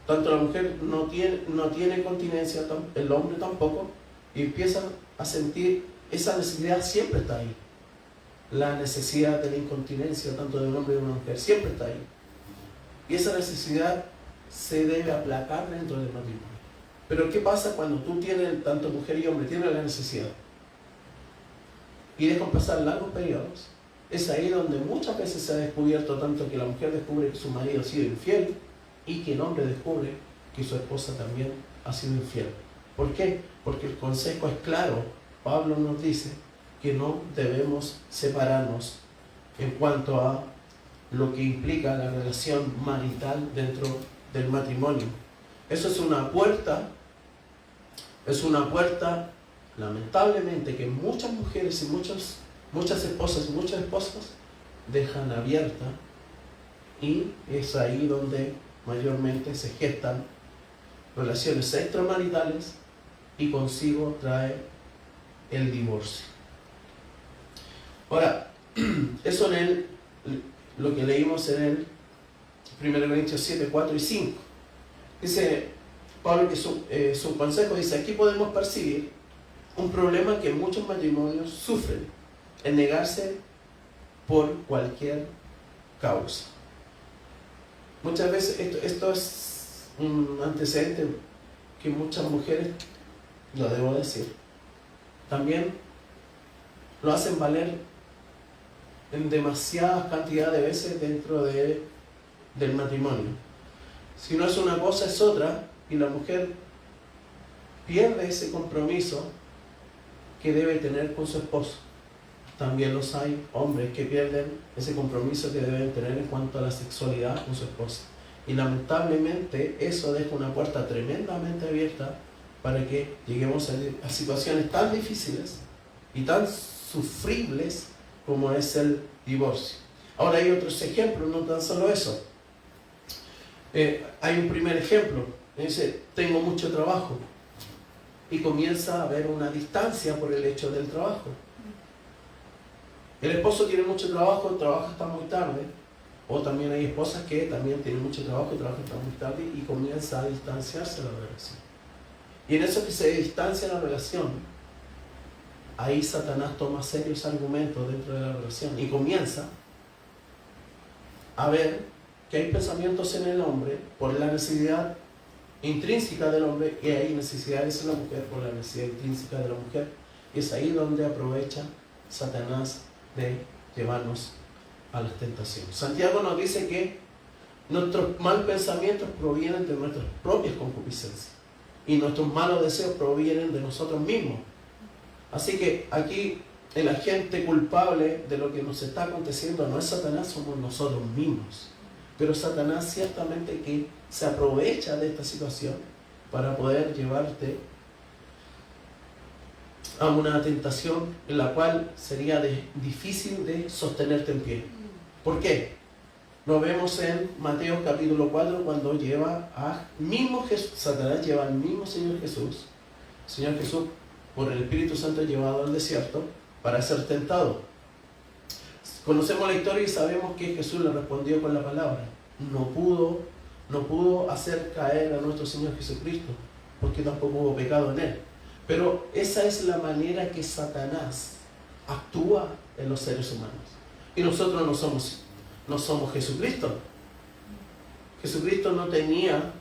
tanto la mujer no tiene continencia, el hombre tampoco, y empiezan a sentir esa necesidad. Siempre está ahí. La necesidad de la incontinencia, tanto de un hombre como de una mujer, siempre está ahí. Y esa necesidad se debe aplacar dentro del matrimonio. Pero ¿qué pasa cuando tú tienes, tanto mujer y hombre, tienen la necesidad y dejan pasar largos periodos? Es ahí donde muchas veces se ha descubierto tanto que la mujer descubre que su marido ha sido infiel y que el hombre descubre que su esposa también ha sido infiel. ¿Por qué? Porque el consejo es claro. Pablo nos dice que no debemos separarnos en cuanto a lo que implica la relación marital dentro del matrimonio. Eso es una puerta, lamentablemente, que muchas mujeres y muchas esposas y muchos esposos dejan abierta, y es ahí donde mayormente se gestan relaciones extramaritales y consigo trae el divorcio. Ahora, eso lo que leímos en el 1 Corintios 7, 4 y 5. Dice Pablo que su consejo, dice, aquí podemos percibir un problema que muchos matrimonios sufren, el negarse por cualquier causa. Muchas veces esto es un antecedente que muchas mujeres, lo debo decir, también lo hacen valer en demasiadas cantidades de veces dentro del matrimonio. Si no es una cosa, es otra, y la mujer pierde ese compromiso que debe tener con su esposo. También los hay hombres que pierden ese compromiso que deben tener en cuanto a la sexualidad con su esposa. Y lamentablemente eso deja una puerta tremendamente abierta para que lleguemos a situaciones tan difíciles y tan sufribles como es el divorcio. Ahora hay otros ejemplos, no tan solo eso. Hay un primer ejemplo, dice, tengo mucho trabajo, y comienza a haber una distancia por el hecho del trabajo. El esposo tiene mucho trabajo, trabaja hasta muy tarde, o también hay esposas que también tienen mucho trabajo y trabajan hasta muy tarde, y comienza a distanciarse la relación. Y en eso que se distancia la relación, ahí Satanás toma serios argumentos dentro de la relación y comienza a ver que hay pensamientos en el hombre por la necesidad intrínseca del hombre, y hay necesidades en la mujer por la necesidad intrínseca de la mujer. Y es ahí donde aprovecha Satanás de llevarnos a las tentaciones. Santiago nos dice que nuestros malos pensamientos provienen de nuestras propias concupiscencias y nuestros malos deseos provienen de nosotros mismos. Así que aquí el agente culpable de lo que nos está aconteciendo no es Satanás, somos nosotros mismos. Pero Satanás ciertamente que se aprovecha de esta situación para poder llevarte a una tentación en la cual sería difícil de sostenerte en pie. ¿Por qué? Lo vemos en Mateo capítulo 4 cuando lleva a mismo Jesús, Satanás lleva al mismo Señor Jesús. El Señor Jesús por el Espíritu Santo llevado al desierto para ser tentado. Conocemos la historia y sabemos que Jesús le respondió con la palabra. No pudo hacer caer a nuestro Señor Jesucristo, porque tampoco hubo pecado en él. Pero esa es la manera que Satanás actúa en los seres humanos. Y nosotros no somos Jesucristo. Jesucristo no tenía,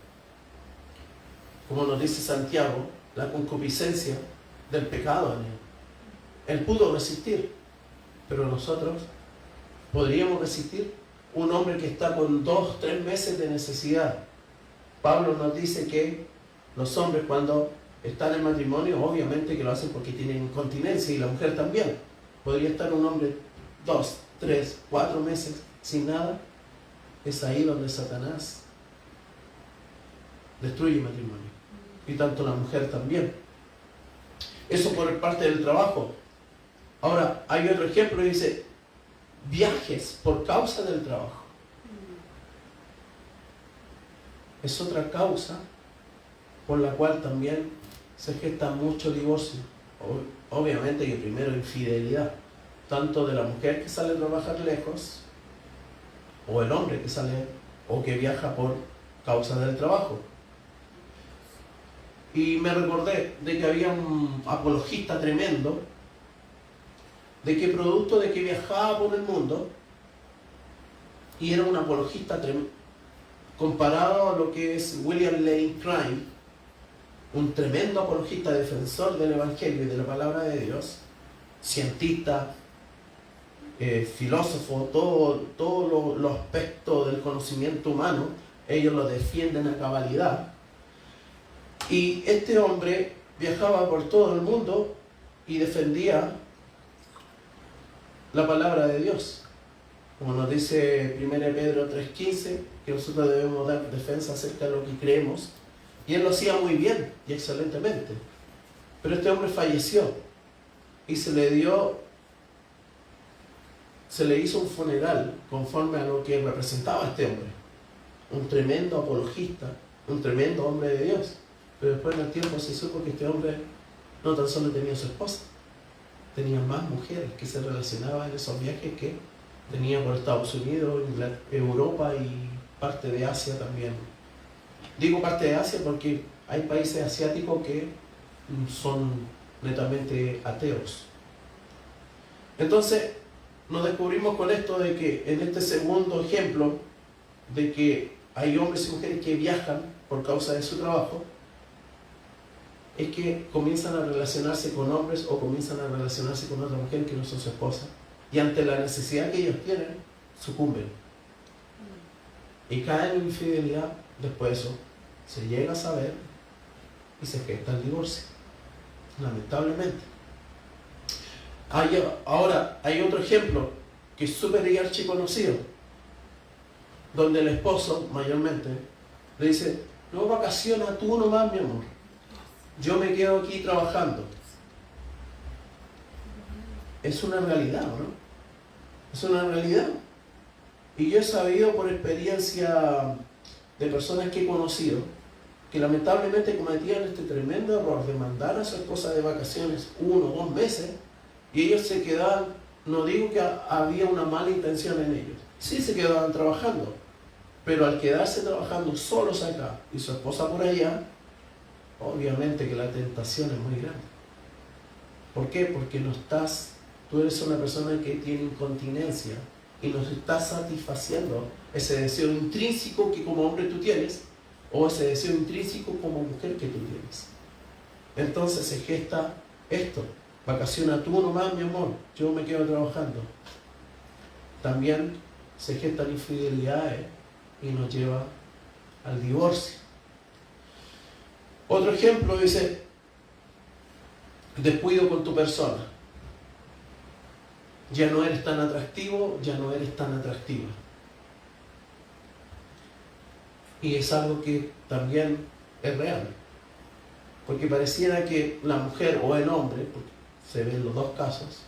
como nos dice Santiago, la concupiscencia del pecado en él. Él pudo resistir, pero nosotros podríamos resistir. Un hombre que está con 2-3 meses de necesidad. Pablo nos dice que los hombres cuando están en matrimonio, obviamente que lo hacen porque tienen incontinencia, y la mujer también. Podría estar un hombre 2, 3, 4 meses sin nada. Es ahí donde Satanás destruye el matrimonio. Y tanto la mujer también. Eso por parte del trabajo. Ahora, hay otro ejemplo y dice, viajes por causa del trabajo. Es otra causa por la cual también se gesta mucho divorcio. Obviamente que primero infidelidad, tanto de la mujer que sale a trabajar lejos, o el hombre que sale o que viaja por causa del trabajo. Y me recordé de que había un apologista tremendo, de que producto de que viajaba por el mundo, y era un apologista comparado a lo que es William Lane Craig, un tremendo apologista defensor del Evangelio y de la palabra de Dios, cientista, filósofo, todo los aspectos del conocimiento humano, ellos lo defienden a cabalidad. Y este hombre viajaba por todo el mundo y defendía la palabra de Dios, como nos dice 1 Pedro 3:15, que nosotros debemos dar defensa acerca de lo que creemos, y él lo hacía muy bien y excelentemente. Pero este hombre falleció y se le hizo un funeral conforme a lo que representaba este hombre, un tremendo apologista, un tremendo hombre de Dios. Pero después en el tiempo se supo que este hombre no tan solo tenía su esposa, tenía más mujeres que se relacionaban en esos viajes que tenía por Estados Unidos, Europa y parte de Asia también. Digo parte de Asia porque hay países asiáticos que son netamente ateos. Entonces nos descubrimos con esto de que en este segundo ejemplo de que hay hombres y mujeres que viajan por causa de su trabajo, es que comienzan a relacionarse con hombres o comienzan a relacionarse con otra mujer que no son su esposa, y ante la necesidad que ellos tienen, sucumben. Y caen en infidelidad, después de eso se llega a saber y se gesta el divorcio, lamentablemente. Ahora, hay otro ejemplo que es súper y archiconocido, donde el esposo, mayormente, le dice: no, vacaciona tú nomás, mi amor, yo me quedo aquí trabajando. Es una realidad, ¿no? Es una realidad. Y yo he sabido por experiencia de personas que he conocido que lamentablemente cometían este tremendo error de mandar a su esposa de vacaciones 1 o 2 meses, y ellos se quedaban, no digo que había una mala intención en ellos, sí se quedaban trabajando, pero al quedarse trabajando solos acá y su esposa por allá, obviamente que la tentación es muy grande. ¿Por qué? Porque tú eres una persona que tiene incontinencia y no estás satisfaciendo ese deseo intrínseco que como hombre tú tienes, o ese deseo intrínseco como mujer que tú tienes. Entonces se gesta esto: vacaciona tú nomás, mi amor, yo me quedo trabajando. También se gestan infidelidades y nos lleva al divorcio. Otro ejemplo dice: descuido con tu persona. Ya no eres tan atractivo, ya no eres tan atractiva. Y es algo que también es real. Porque pareciera que la mujer o el hombre, porque se ven los dos casos,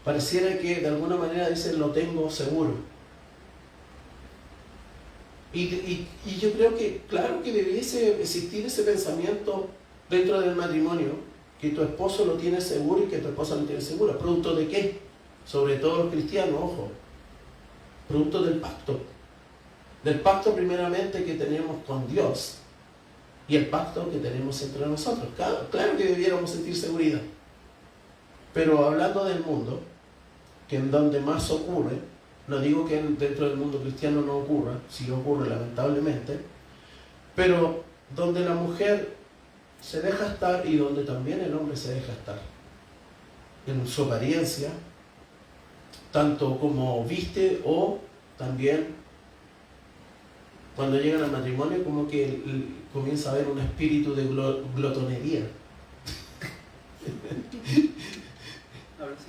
pareciera que de alguna manera dicen: lo tengo seguro. Y yo creo que, claro que debiese existir ese pensamiento dentro del matrimonio, que tu esposo lo tiene seguro y que tu esposa lo tiene seguro. ¿Producto de qué? Sobre todo los cristianos, ojo. Producto del pacto. Del pacto primeramente que tenemos con Dios y el pacto que tenemos entre nosotros. Claro que debiéramos sentir seguridad. Pero hablando del mundo, que en donde más ocurre, no digo que dentro del mundo cristiano no ocurra, sí ocurre lamentablemente, pero donde la mujer se deja estar y donde también el hombre se deja estar. En su apariencia, tanto como viste, o también cuando llegan al matrimonio, como que comienza a haber un espíritu de glotonería.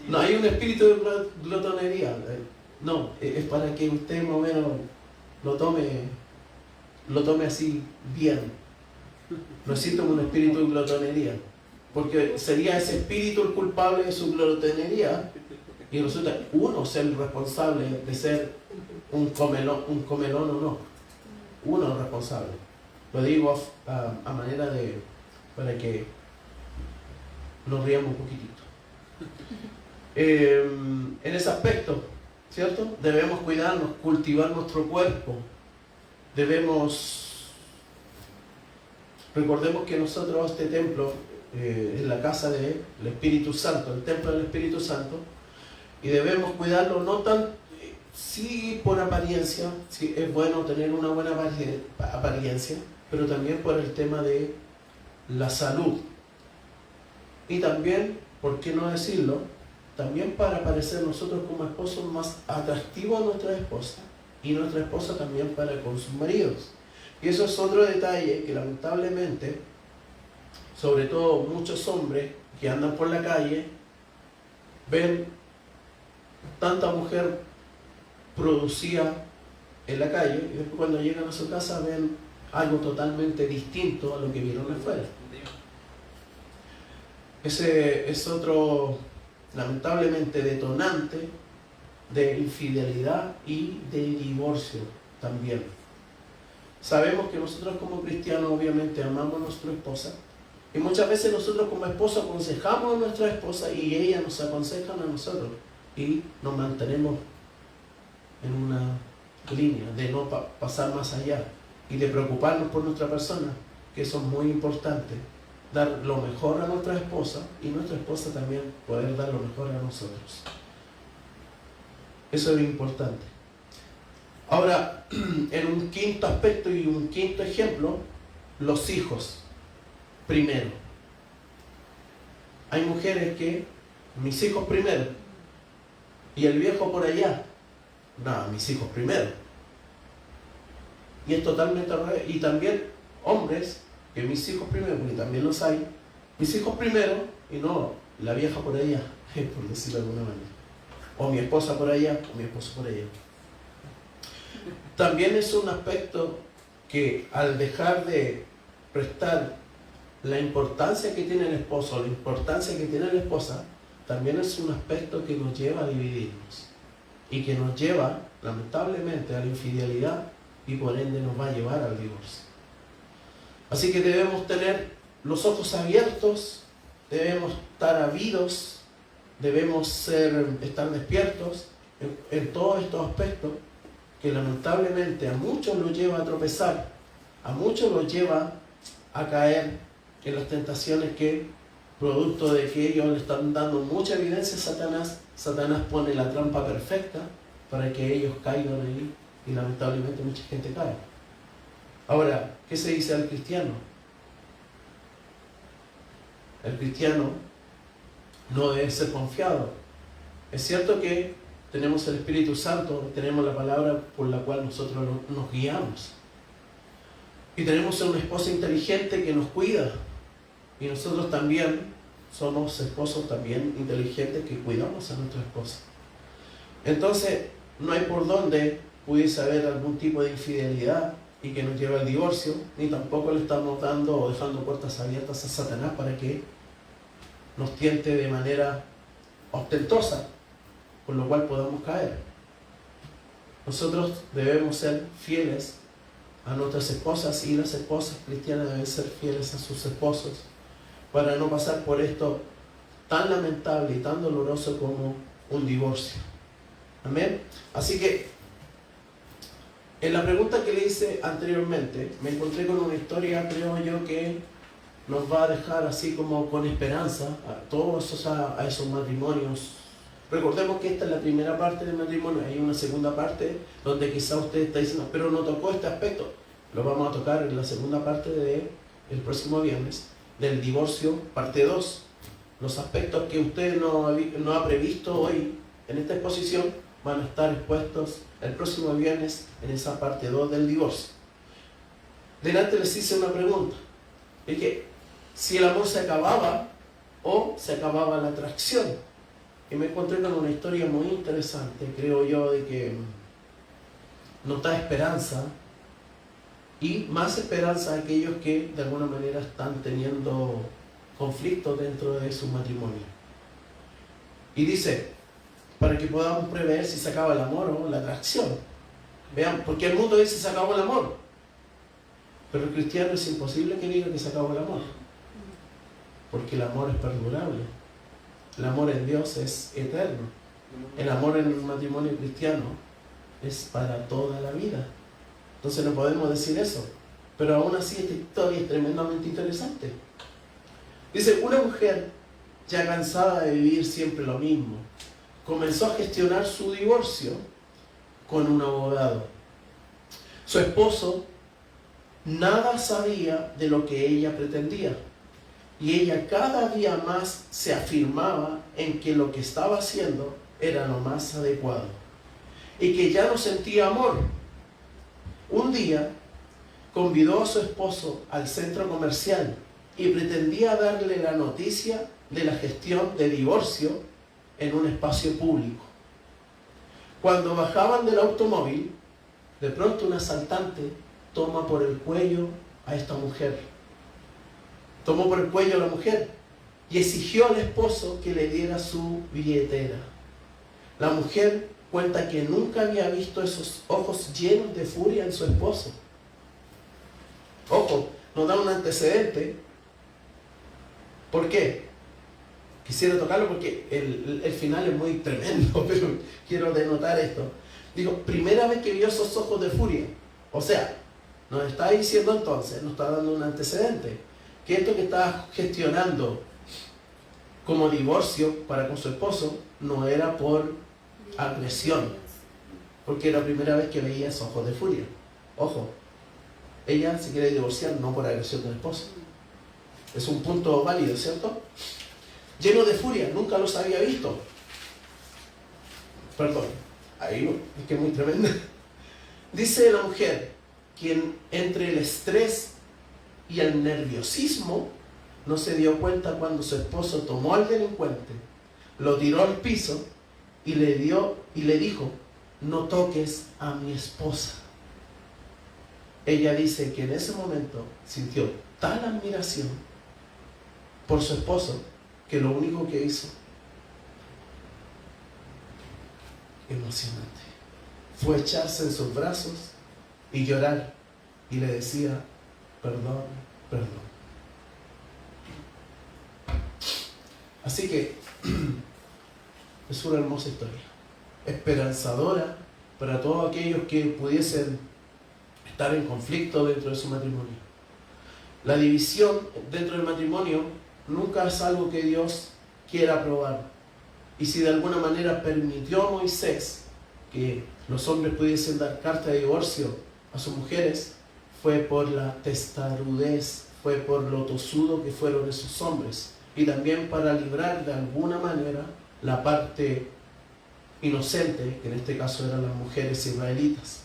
No hay un espíritu de glotonería. No, es para que usted más o menos lo tome así bien. No existe un espíritu de glotonería, porque sería ese espíritu el culpable de su glotonería, y resulta uno ser el responsable de ser un comelón o no. Uno es responsable. Lo digo a manera para que nos riamos un poquitito. En ese aspecto, ¿cierto? Debemos cuidarnos, cultivar nuestro cuerpo. Recordemos que nosotros este templo es la casa del Espíritu Santo, el templo del Espíritu Santo, y debemos cuidarlo no tan, sí por apariencia, sí es bueno tener una buena apariencia, pero también por el tema de la salud. Y también, ¿por qué no decirlo? También para parecer nosotros como esposos más atractivos a nuestra esposa, y nuestra esposa también para con sus maridos. Y eso es otro detalle que lamentablemente, sobre todo muchos hombres que andan por la calle, ven tanta mujer producida en la calle, y después cuando llegan a su casa ven algo totalmente distinto a lo que vieron afuera. Ese es otro, lamentablemente, detonante de infidelidad y de divorcio también. Sabemos que nosotros como cristianos obviamente amamos a nuestra esposa, y muchas veces nosotros como esposa aconsejamos a nuestra esposa y ella nos aconseja a nosotros, y nos mantenemos en una línea de no pasar más allá y de preocuparnos por nuestra persona, que eso es muy importante. Dar lo mejor a nuestra esposa y nuestra esposa también poder dar lo mejor a nosotros. Eso es importante. Ahora, en un quinto aspecto y un quinto ejemplo, los hijos. Primero. Hay mujeres que, mis hijos primero. Y el viejo por allá, nada, mis hijos primero. Y es totalmente al revés. Y también hombres, que mis hijos primero, porque también los hay, mis hijos primero y no la vieja por allá, por decirlo de alguna manera. O mi esposa por allá, o mi esposo por allá. También es un aspecto que al dejar de prestar la importancia que tiene el esposo, la importancia que tiene la esposa, también es un aspecto que nos lleva a dividirnos y que nos lleva, lamentablemente, a la infidelidad y por ende nos va a llevar al divorcio. Así que debemos tener los ojos abiertos, debemos estar ávidos, debemos estar despiertos en todos estos aspectos que lamentablemente a muchos los lleva a tropezar, a muchos los lleva a caer en las tentaciones que, producto de que ellos le están dando mucha evidencia a Satanás, Satanás pone la trampa perfecta para que ellos caigan ahí y lamentablemente mucha gente cae. Ahora, ¿qué se dice al cristiano? El cristiano no debe ser confiado. Es cierto que tenemos el Espíritu Santo, tenemos la palabra por la cual nosotros nos guiamos. Y tenemos una esposa inteligente que nos cuida. Y nosotros también somos esposos también inteligentes que cuidamos a nuestra esposa. Entonces, no hay por dónde pudiese haber algún tipo de infidelidad y que nos lleve al divorcio, ni tampoco le estamos dando o dejando puertas abiertas a Satanás para que nos tiente de manera ostentosa, por lo cual podamos caer. Nosotros debemos ser fieles a nuestras esposas y las esposas cristianas deben ser fieles a sus esposos para no pasar por esto tan lamentable y tan doloroso como un divorcio. Amén. Así que en la pregunta que le hice anteriormente me encontré con una historia, creo yo, que nos va a dejar así como con esperanza a todos a esos matrimonios. Recordemos que esta es la primera parte del matrimonio, hay una segunda parte donde quizá usted está diciendo, pero no tocó este aspecto. Lo vamos a tocar en la segunda parte del próximo viernes, del divorcio, parte 2. Los aspectos que usted no ha previsto hoy en esta exposición van a estar expuestos el próximo viernes en esa parte 2 del divorcio. Delante les hice una pregunta. Es que si el amor se acababa o se acababa la atracción. Y me encontré con una historia muy interesante, creo yo, de que nos da esperanza y más esperanza a aquellos que de alguna manera están teniendo conflictos dentro de su matrimonio. Y dice, para que podamos prever si se acaba el amor o la atracción. Vean, porque el mundo dice se acabó el amor, pero el cristiano es imposible que diga que se acabó el amor, porque el amor es perdurable. El amor en Dios es eterno. El amor en el matrimonio cristiano es para toda la vida. Entonces no podemos decir eso. Pero aún así esta historia es tremendamente interesante. Dice, una mujer ya cansada de vivir siempre lo mismo, comenzó a gestionar su divorcio con un abogado. Su esposo nada sabía de lo que ella pretendía. Y ella cada día más se afirmaba en que lo que estaba haciendo era lo más adecuado. Y que ya no sentía amor. Un día convidó a su esposo al centro comercial y pretendía darle la noticia de la gestión de divorcio en un espacio público. Cuando bajaban del automóvil, de pronto un asaltante toma por el cuello a esta mujer. Tomó por el cuello a la mujer y exigió al esposo que le diera su billetera. La mujer cuenta que nunca había visto esos ojos llenos de furia en su esposo. Ojo, nos da un antecedente. ¿Por qué? Quisiera tocarlo porque el final es muy tremendo, pero quiero denotar esto. Digo, primera vez que vio esos ojos de furia. O sea, nos está diciendo entonces, nos está dando un antecedente, que esto que estaba gestionando como divorcio para con su esposo no era por agresión, porque era la primera vez que veía esos ojos de furia. Ojo, ella se quiere divorciar no por agresión del esposo. Es un punto válido, ¿cierto? Lleno de furia, nunca los había visto. Perdón, ahí no, es que es muy tremenda. Dice la mujer, quien entre el estrés y el nerviosismo no se dio cuenta cuando su esposo tomó al delincuente, lo tiró al piso y le dijo, no toques a mi esposa. Ella dice que en ese momento sintió tal admiración por su esposo que lo único que hizo, emocionante, fue echarse en sus brazos y llorar, y le decía, perdón, perdón. Así que es una hermosa historia, esperanzadora para todos aquellos que pudiesen estar en conflicto dentro de su matrimonio. La división dentro del matrimonio nunca es algo que Dios quiera aprobar. Y si de alguna manera permitió a Moisés que los hombres pudiesen dar carta de divorcio a sus mujeres, fue por la testarudez, fue por lo tosudo que fueron esos hombres, y también para librar de alguna manera la parte inocente, que en este caso eran las mujeres israelitas.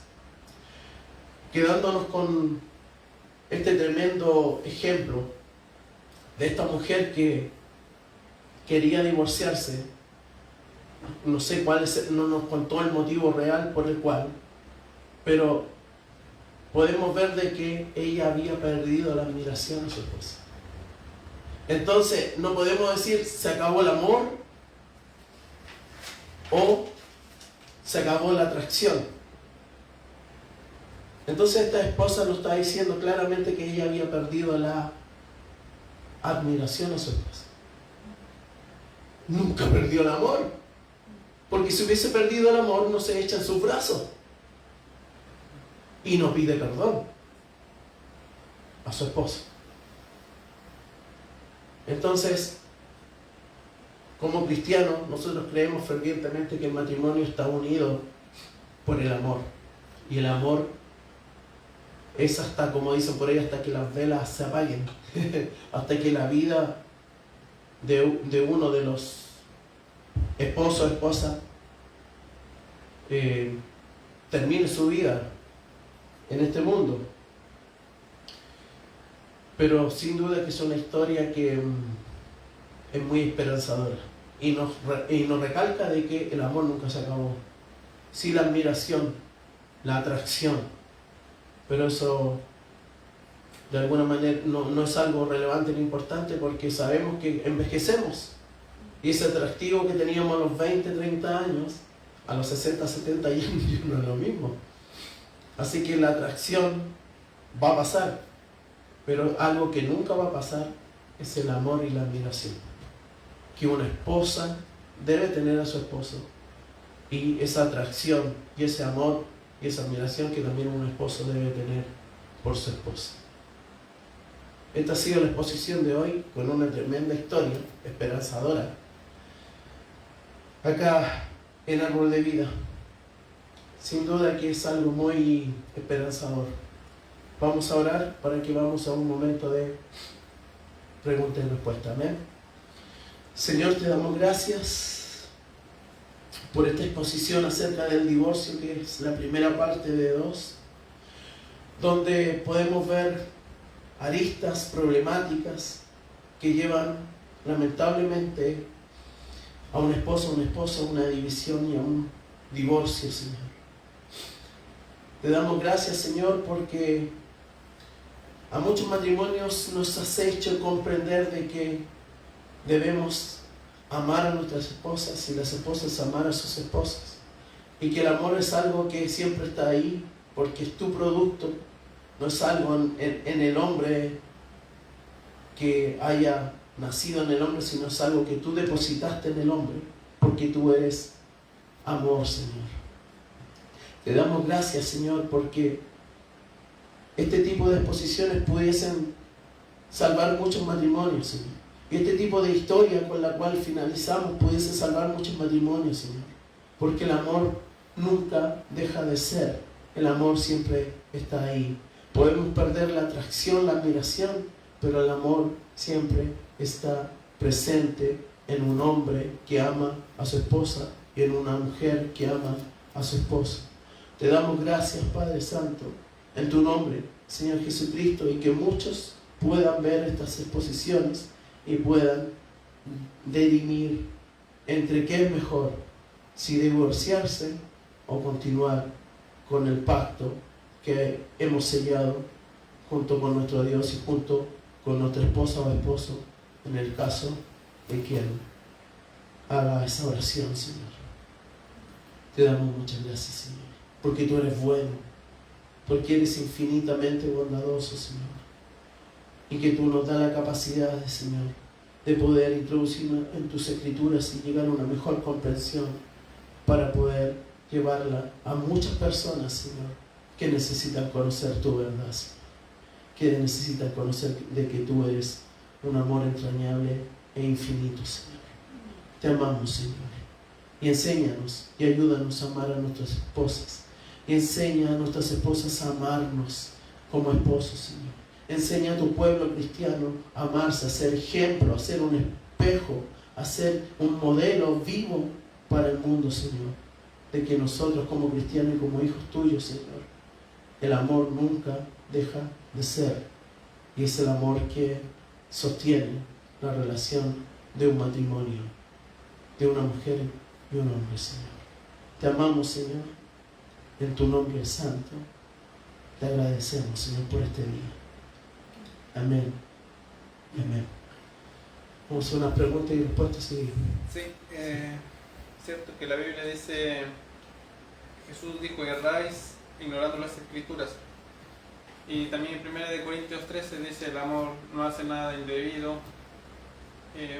Quedándonos con este tremendo ejemplo de esta mujer que quería divorciarse, no sé cuál es, no nos contó el motivo real por el cual, pero podemos ver de que ella había perdido la admiración a su esposa. Entonces no podemos decir se acabó el amor o se acabó la atracción. Entonces esta esposa nos está diciendo claramente que ella había perdido la admiración a su esposa. Nunca perdió el amor, porque si hubiese perdido el amor no se echa en sus brazos y no pide perdón a su esposo. Entonces, como cristianos, nosotros creemos fervientemente que el matrimonio está unido por el amor, y el amor es hasta, como dicen por ahí, hasta que las velas se apaguen, hasta que la vida de uno de los esposos o esposas termine su vida en este mundo. Pero sin duda que es una historia que es muy esperanzadora y nos recalca de que el amor nunca se acabó. Sí, la admiración, la atracción, pero eso de alguna manera no es algo relevante ni importante, porque sabemos que envejecemos y ese atractivo que teníamos a los 20, 30 años, a los 60, 70 años no es lo mismo. Así que la atracción va a pasar, pero algo que nunca va a pasar es el amor y la admiración que una esposa debe tener a su esposo, y esa atracción y ese amor y esa admiración que también un esposo debe tener por su esposa. Esta ha sido la exposición de hoy, con una tremenda historia esperanzadora acá en Árbol de Vida. Sin duda que es algo muy esperanzador. Vamos a orar para que vamos a un momento de pregunta y respuesta. Amén. Señor, te damos gracias por esta exposición acerca del divorcio, que es la primera parte de 2, donde podemos ver aristas problemáticas que llevan lamentablemente a un esposo, a una esposa, a una división y a un divorcio, Señor. Te damos gracias, Señor, porque a muchos matrimonios nos has hecho comprender de que debemos amar a nuestras esposas y las esposas amar a sus esposas, y que el amor es algo que siempre está ahí porque es tu producto, no es algo en el hombre que haya nacido en el hombre, sino es algo que tú depositaste en el hombre porque tú eres amor, Señor. Te damos gracias, Señor, porque este tipo de exposiciones pudiesen salvar muchos matrimonios, Señor. Y este tipo de historia con la cual finalizamos pudiese salvar muchos matrimonios, Señor. Porque el amor nunca deja de ser. El amor siempre está ahí. Podemos perder la atracción, la admiración, pero el amor siempre está presente en un hombre que ama a su esposa y en una mujer que ama a su esposo. Te damos gracias, Padre Santo, en tu nombre, Señor Jesucristo, y que muchos puedan ver estas exposiciones y puedan dirimir entre qué es mejor, si divorciarse o continuar con el pacto que hemos sellado junto con nuestro Dios y junto con nuestra esposa o esposo, en el caso de quien haga esa oración, Señor. Te damos muchas gracias, Señor, porque tú eres bueno, porque eres infinitamente bondadoso, Señor, y que tú nos das la capacidad, Señor, de poder introducirnos en tus escrituras y llegar a una mejor comprensión para poder llevarla a muchas personas, Señor, que necesitan conocer tu verdad, Señor, que necesitan conocer de que tú eres un amor entrañable e infinito, Señor. Te amamos, Señor, y enséñanos y ayúdanos a amar a nuestras esposas, y enseña a nuestras esposas a amarnos como esposos, Señor. Enseña a tu pueblo cristiano a amarse, a ser ejemplo, a ser un espejo, a ser un modelo vivo para el mundo, Señor, de que nosotros como cristianos y como hijos tuyos, Señor, el amor nunca deja de ser, y es el amor que sostiene la relación de un matrimonio, de una mujer y un hombre, Señor. Te amamos, Señor, en tu nombre santo. Te agradecemos, Señor, por este día. Amén. Amén. Vamos a hacer unas preguntas y respuestas. Sí, cierto que la Biblia dice, Jesús dijo, erráis ignorando las Escrituras. Y también en 1 Corintios 13 dice, el amor no hace nada indebido.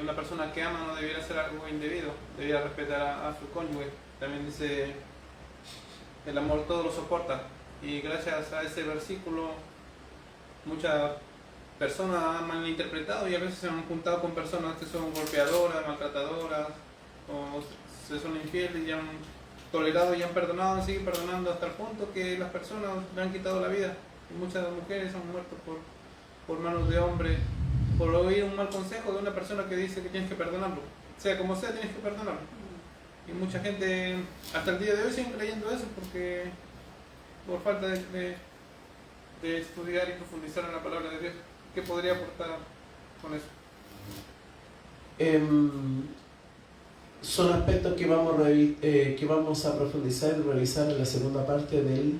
Una persona que ama no debiera hacer algo indebido, debiera respetar a su cónyuge. También dice, el amor todo lo soporta. Y gracias a ese versículo, muchas personas han malinterpretado y a veces se han juntado con personas que son golpeadoras, maltratadoras, o se son infieles y han tolerado y han perdonado y siguen perdonando hasta el punto que las personas le han quitado la vida. Y muchas mujeres han muerto por manos de hombres, por oír un mal consejo de una persona que dice que tienes que perdonarlo. Sea como sea, tienes que perdonarlo. Y mucha gente hasta el día de hoy sigue creyendo eso porque por falta de estudiar y profundizar en la palabra de Dios. ¿Qué podría aportar con eso? Son aspectos que vamos a profundizar y revisar en la segunda parte del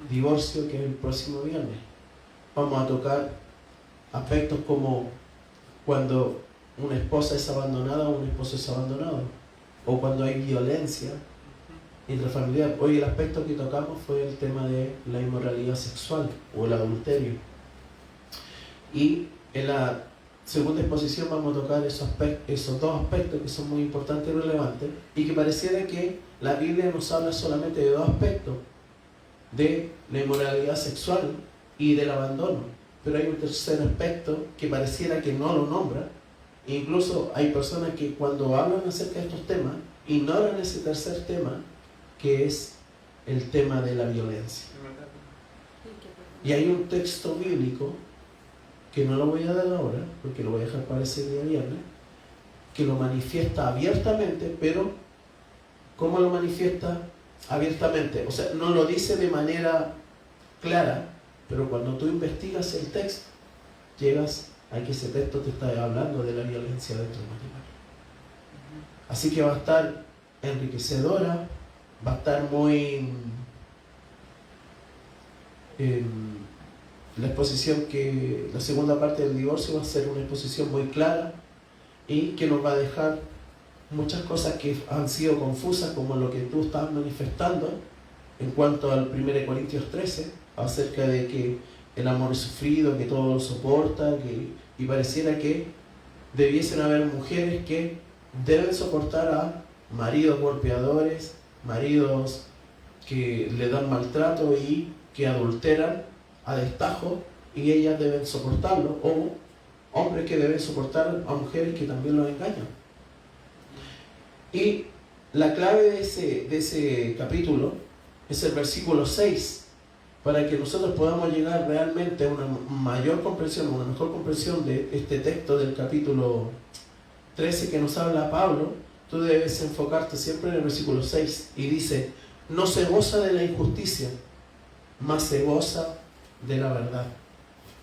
divorcio, que es el próximo viernes. Vamos a tocar aspectos como cuando una esposa es abandonada o un esposo es abandonado, o cuando hay violencia intrafamiliar. Hoy el aspecto que tocamos fue el tema de la inmoralidad sexual o el adulterio. Y en la segunda exposición vamos a tocar esos dos aspectos que son muy importantes y relevantes, y que pareciera que la Biblia nos habla solamente de dos aspectos, de la inmoralidad sexual y del abandono, pero hay un tercer aspecto que pareciera que no lo nombra. Incluso hay personas que cuando hablan acerca de estos temas ignoran ese tercer tema, que es el tema de la violencia. Y hay un texto bíblico que no lo voy a dar ahora, porque lo voy a dejar para ese día viernes, que lo manifiesta abiertamente. Pero ¿cómo lo manifiesta abiertamente? O sea, no lo dice de manera clara, pero cuando tú investigas el texto, llegas a que ese texto te está hablando de la violencia dentro del matrimonio. Así que va a estar enriquecedora, va a estar muy... la exposición, que la segunda parte del divorcio va a ser una exposición muy clara y que nos va a dejar muchas cosas que han sido confusas, como lo que tú estás manifestando en cuanto al 1 Corintios 13, acerca de que el amor es sufrido, que todo lo soporta, y pareciera que debiesen haber mujeres que deben soportar a maridos golpeadores, maridos que le dan maltrato y que adulteran a destajo, y ellas deben soportarlo, o hombres que deben soportar a mujeres que también los engañan. Y la clave de ese capítulo es el versículo 6, para que nosotros podamos llegar realmente a una mayor comprensión, una mejor comprensión de este texto del capítulo 13 que nos habla Pablo, tú debes enfocarte siempre en el versículo 6 y dice, no se goza de la injusticia, mas se goza de la verdad.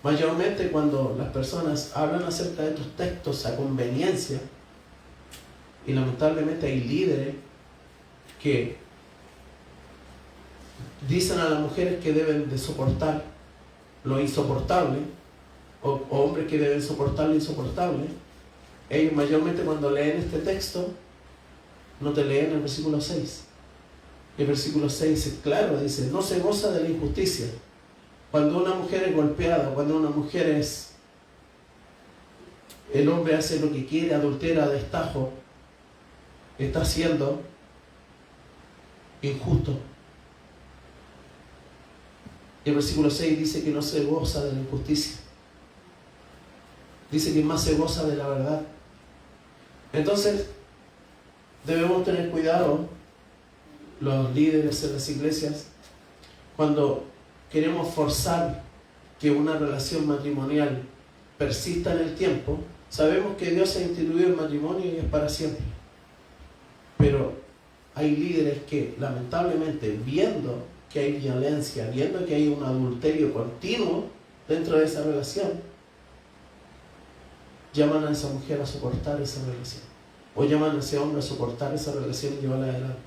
Mayormente cuando las personas hablan acerca de estos textos a conveniencia, y lamentablemente hay líderes que dicen a las mujeres que deben de soportar lo insoportable, o hombres que deben soportar lo insoportable, ellos mayormente cuando leen este texto no te leen el versículo 6. El versículo 6 es claro, dice, no se goza de la injusticia. Cuando una mujer es golpeada, cuando una mujer es... el hombre hace lo que quiere, adultera, destajo, está siendo injusto. Y el versículo 6 dice que no se goza de la injusticia. Dice que más se goza de la verdad. Entonces, debemos tener cuidado, los líderes en las iglesias, cuando queremos forzar que una relación matrimonial persista en el tiempo. Sabemos que Dios ha instituido el matrimonio y es para siempre. Pero hay líderes que, lamentablemente, viendo que hay violencia, viendo que hay un adulterio continuo dentro de esa relación, llaman a esa mujer a soportar esa relación, o llaman a ese hombre a soportar esa relación y llevarla adelante,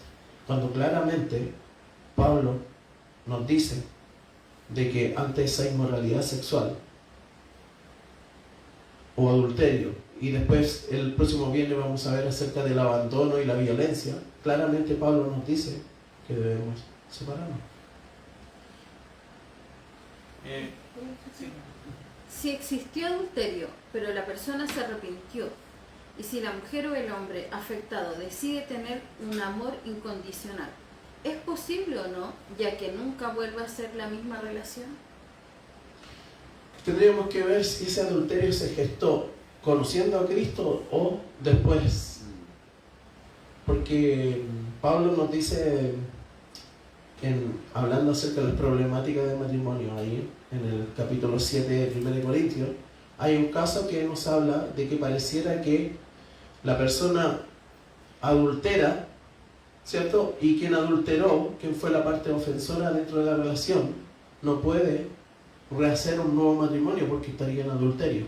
cuando claramente Pablo nos dice de que ante esa inmoralidad sexual o adulterio, y después el próximo viernes vamos a ver acerca del abandono y la violencia, claramente Pablo nos dice que debemos separarnos. Sí. Si existió adulterio, pero la persona se arrepintió, y si la mujer o el hombre afectado decide tener un amor incondicional, ¿es posible o no, ya que nunca vuelva a ser la misma relación? Tendríamos que ver si ese adulterio se gestó conociendo a Cristo o después. Porque Pablo nos dice, hablando acerca de las problemáticas del matrimonio, ahí en el capítulo 7 de 1 Corintios, hay un caso que nos habla de que pareciera que la persona adultera, ¿cierto? Y quien adulteró, quien fue la parte ofensora dentro de la relación, no puede rehacer un nuevo matrimonio porque estaría en adulterio,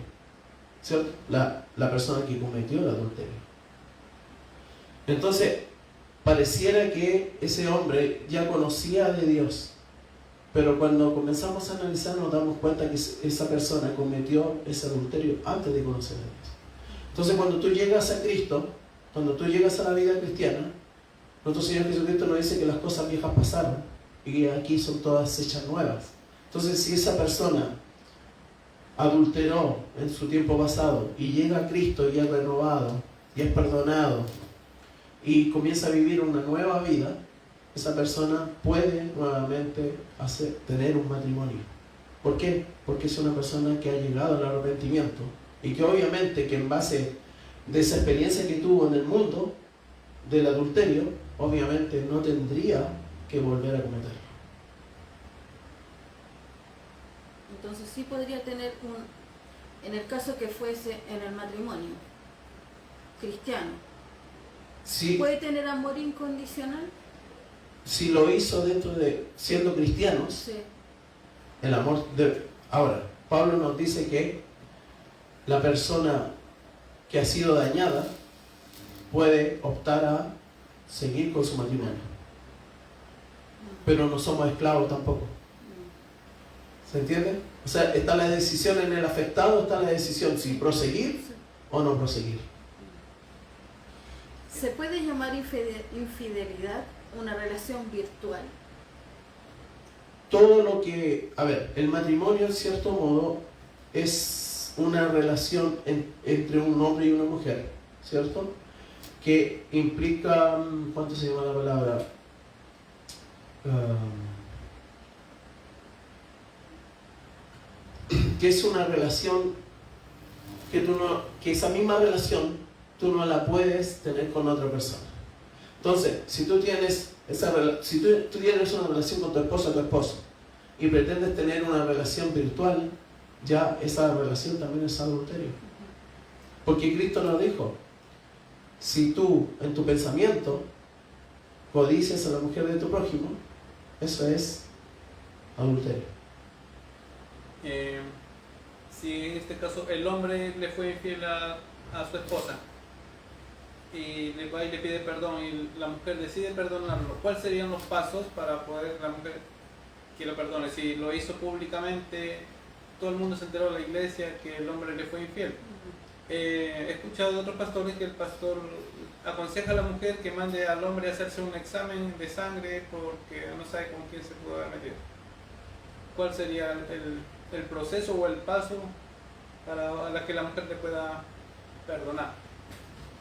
¿cierto? La persona que cometió el adulterio. Entonces, pareciera que ese hombre ya conocía de Dios, pero cuando comenzamos a analizar nos damos cuenta que esa persona cometió ese adulterio antes de conocer a Dios. Entonces, cuando tú llegas a Cristo, cuando tú llegas a la vida cristiana, nuestro Señor Jesucristo nos dice que las cosas viejas pasaron y que aquí son todas hechas nuevas. Entonces, si esa persona adulteró en su tiempo pasado y llega a Cristo y es renovado y es perdonado y comienza a vivir una nueva vida, esa persona puede nuevamente tener un matrimonio. ¿Por qué? Porque es una persona que ha llegado al arrepentimiento y que obviamente que en base de esa experiencia que tuvo en el mundo del adulterio, obviamente no tendría que volver a cometerlo. Entonces sí podría tener en el caso que fuese en el matrimonio cristiano, Sí, ¿puede tener amor incondicional? si lo hizo dentro de siendo cristianos, Sí. el amor de... Ahora, Pablo nos dice que la persona que ha sido dañada puede optar a seguir con su matrimonio, pero no somos esclavos tampoco. ¿Se entiende? O sea, está la decisión en el afectado, está la decisión si proseguir o no proseguir. ¿Se puede llamar infidelidad una relación virtual? Todo lo que... A ver, el matrimonio en cierto modo es una relación entre un hombre y una mujer, ¿cierto? Que implica... ¿Cuánto se llama la palabra? Que es una relación que esa misma relación tú no la puedes tener con otra persona. Entonces, si tú tienes tú tienes una relación con tu esposo y pretendes tener una relación virtual, ya esa relación también es adulterio. Porque Cristo nos dijo, si tú en tu pensamiento codicias a la mujer de tu prójimo, eso es adulterio. Si en este caso el hombre le fue infiel a su esposa y le va y le pide perdón y la mujer decide perdonarlo, ¿cuáles serían los pasos para poder la mujer que lo perdone? Si lo hizo públicamente, todo el mundo se enteró de la iglesia que el hombre le fue infiel. He escuchado de otros pastores que el pastor aconseja a la mujer que mande al hombre a hacerse un examen de sangre porque no sabe con quién se pudo haber metido. ¿Cuál sería el proceso o el paso para la que la mujer le pueda perdonar?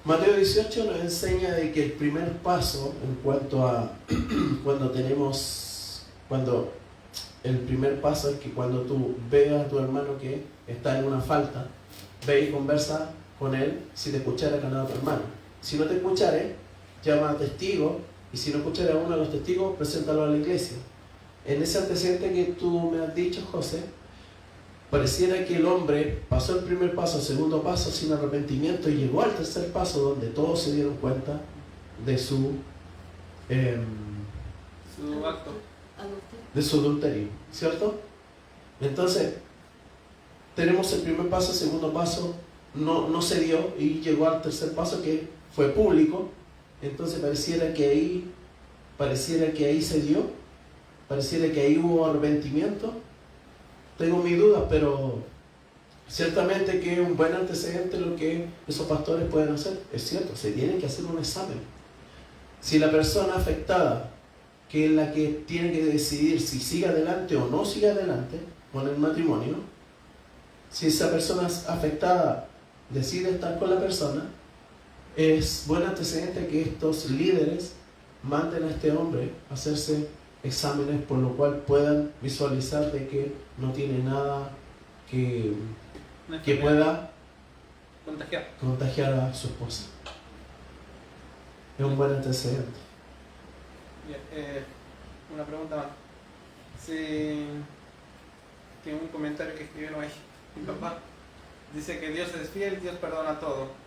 Mateo 18 nos enseña de que el primer paso en cuanto a cuando el primer paso es que cuando tú veas a tu hermano que está en una falta, ve y conversa con él. Si te escuchara, ganado a tu hermano. Si no te escuchare, llama a testigos, y si no escuchara a uno de los testigos, preséntalo a la iglesia. En ese antecedente que tú me has dicho, José, pareciera que el hombre pasó el primer paso, el segundo paso sin arrepentimiento y llegó al tercer paso donde todos se dieron cuenta de su acto. De su adulterio, ¿cierto? Entonces, tenemos el primer paso, el segundo paso no se dio y llegó al tercer paso que fue público. Entonces pareciera que ahí se dio, pareciera que ahí hubo arrepentimiento. Tengo mis dudas, pero ciertamente que es un buen antecedente lo que esos pastores pueden hacer. Es cierto, se tiene que hacer un examen. Si la persona afectada, que es la que tiene que decidir si sigue adelante o no sigue adelante con el matrimonio, si esa persona afectada decide estar con la persona, es buen antecedente que estos líderes manden a este hombre a hacerse exámenes, por lo cual puedan visualizar de que no tiene nada que pueda contagiar a su esposa. Es un buen antecedente. Bien, una pregunta más. Que un comentario que escribieron ahí, mi papá dice que Dios es fiel, Dios perdona todo.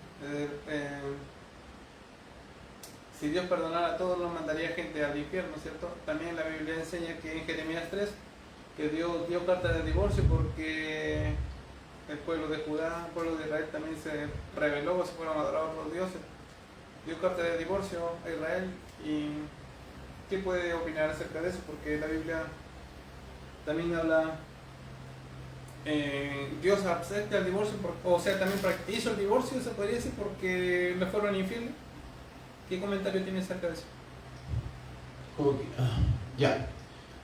Si Dios perdonara a todos, no mandaría gente al infierno, ¿cierto? También la Biblia enseña que en Jeremías 3, que Dios dio carta de divorcio porque el pueblo de Judá, el pueblo de Israel también se rebeló, se fueron a adorar a otros dioses. Dio carta de divorcio a Israel. ¿Y qué puede opinar acerca de eso? Porque la Biblia también habla, Dios acepta el divorcio, o sea, también hizo el divorcio, se podría decir, porque le fueron infieles. ¿Qué comentario tiene acerca de eso? Ya,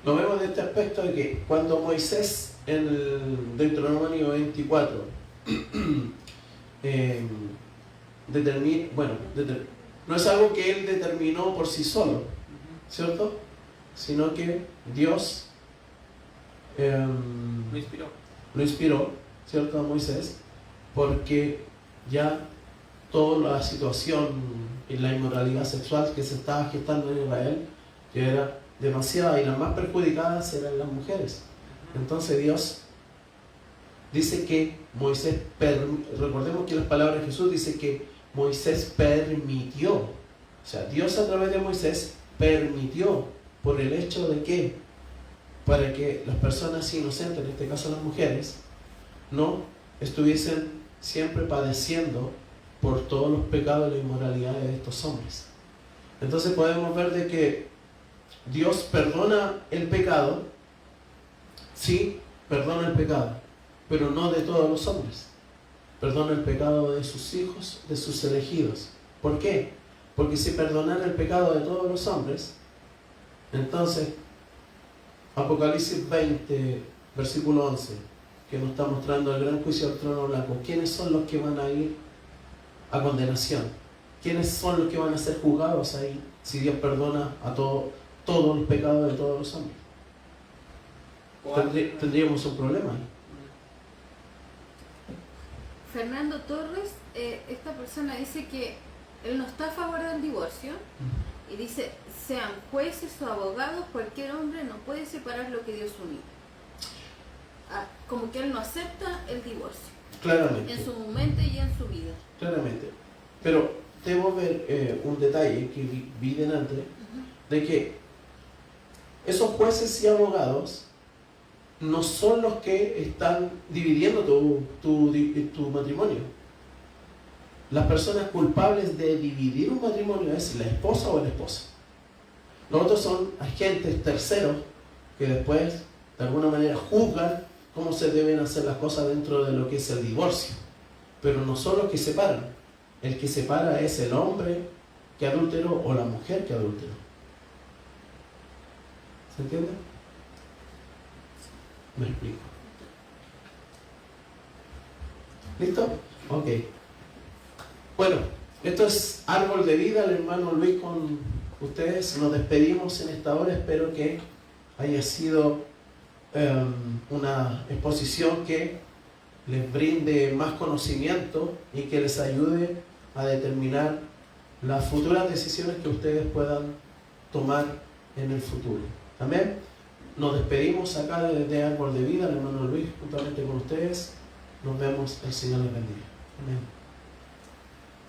lo vemos de este aspecto de que cuando Moisés en el Deuteronomio 24 no es algo que él determinó por sí solo, ¿cierto? Sino que Dios lo inspiró, ¿cierto? A Moisés, porque ya toda la situación y la inmoralidad sexual que se estaba gestando en Israel ya era demasiada, y las más perjudicadas eran las mujeres. Entonces Dios dice que Moisés, recordemos que las palabras de Jesús dice que Moisés permitió, o sea, Dios a través de Moisés permitió, por el hecho de que para que las personas inocentes, en este caso las mujeres, no estuviesen siempre padeciendo por todos los pecados y las inmoralidades de estos hombres. Entonces podemos ver de que Dios perdona el pecado, sí, perdona el pecado, pero no de todos los hombres. Perdona el pecado de sus hijos, de sus elegidos. ¿Por qué? Porque si perdonara el pecado de todos los hombres, entonces Apocalipsis 20, versículo 11, que nos está mostrando el gran juicio del trono blanco, ¿quiénes son los que van a ir a condenación? ¿Quiénes son los que van a ser juzgados ahí si Dios perdona a todos los pecados de todos los hombres? Tendríamos un problema ahí. Fernando Torres, esta persona dice que él no está a favor del divorcio y dice, sean jueces o abogados, cualquier hombre no puede separar lo que Dios unió. Como que él no acepta el divorcio. Claramente. En su momento y en su vida. Claramente. Pero debo ver un detalle que vi delante, de que esos jueces y abogados no son los que están dividiendo tu matrimonio. Las personas culpables de dividir un matrimonio es la esposa o el esposo. Los otros son agentes terceros que después, de alguna manera, juzgan cómo se deben hacer las cosas dentro de lo que es el divorcio. Pero no son los que separan. El que separa es el hombre que adulteró o la mujer que adulteró. ¿Se entiende? Me explico. ¿Listo? Ok. Bueno, esto es Árbol de Vida, el hermano Luis con ustedes. Nos despedimos en esta hora. Espero que haya sido una exposición que les brinde más conocimiento y que les ayude a determinar las futuras decisiones que ustedes puedan tomar en el futuro. Amén. Nos despedimos acá desde Árbol de Vida, el hermano Luis, juntamente con ustedes. Nos vemos, el Señor les bendiga. Amén.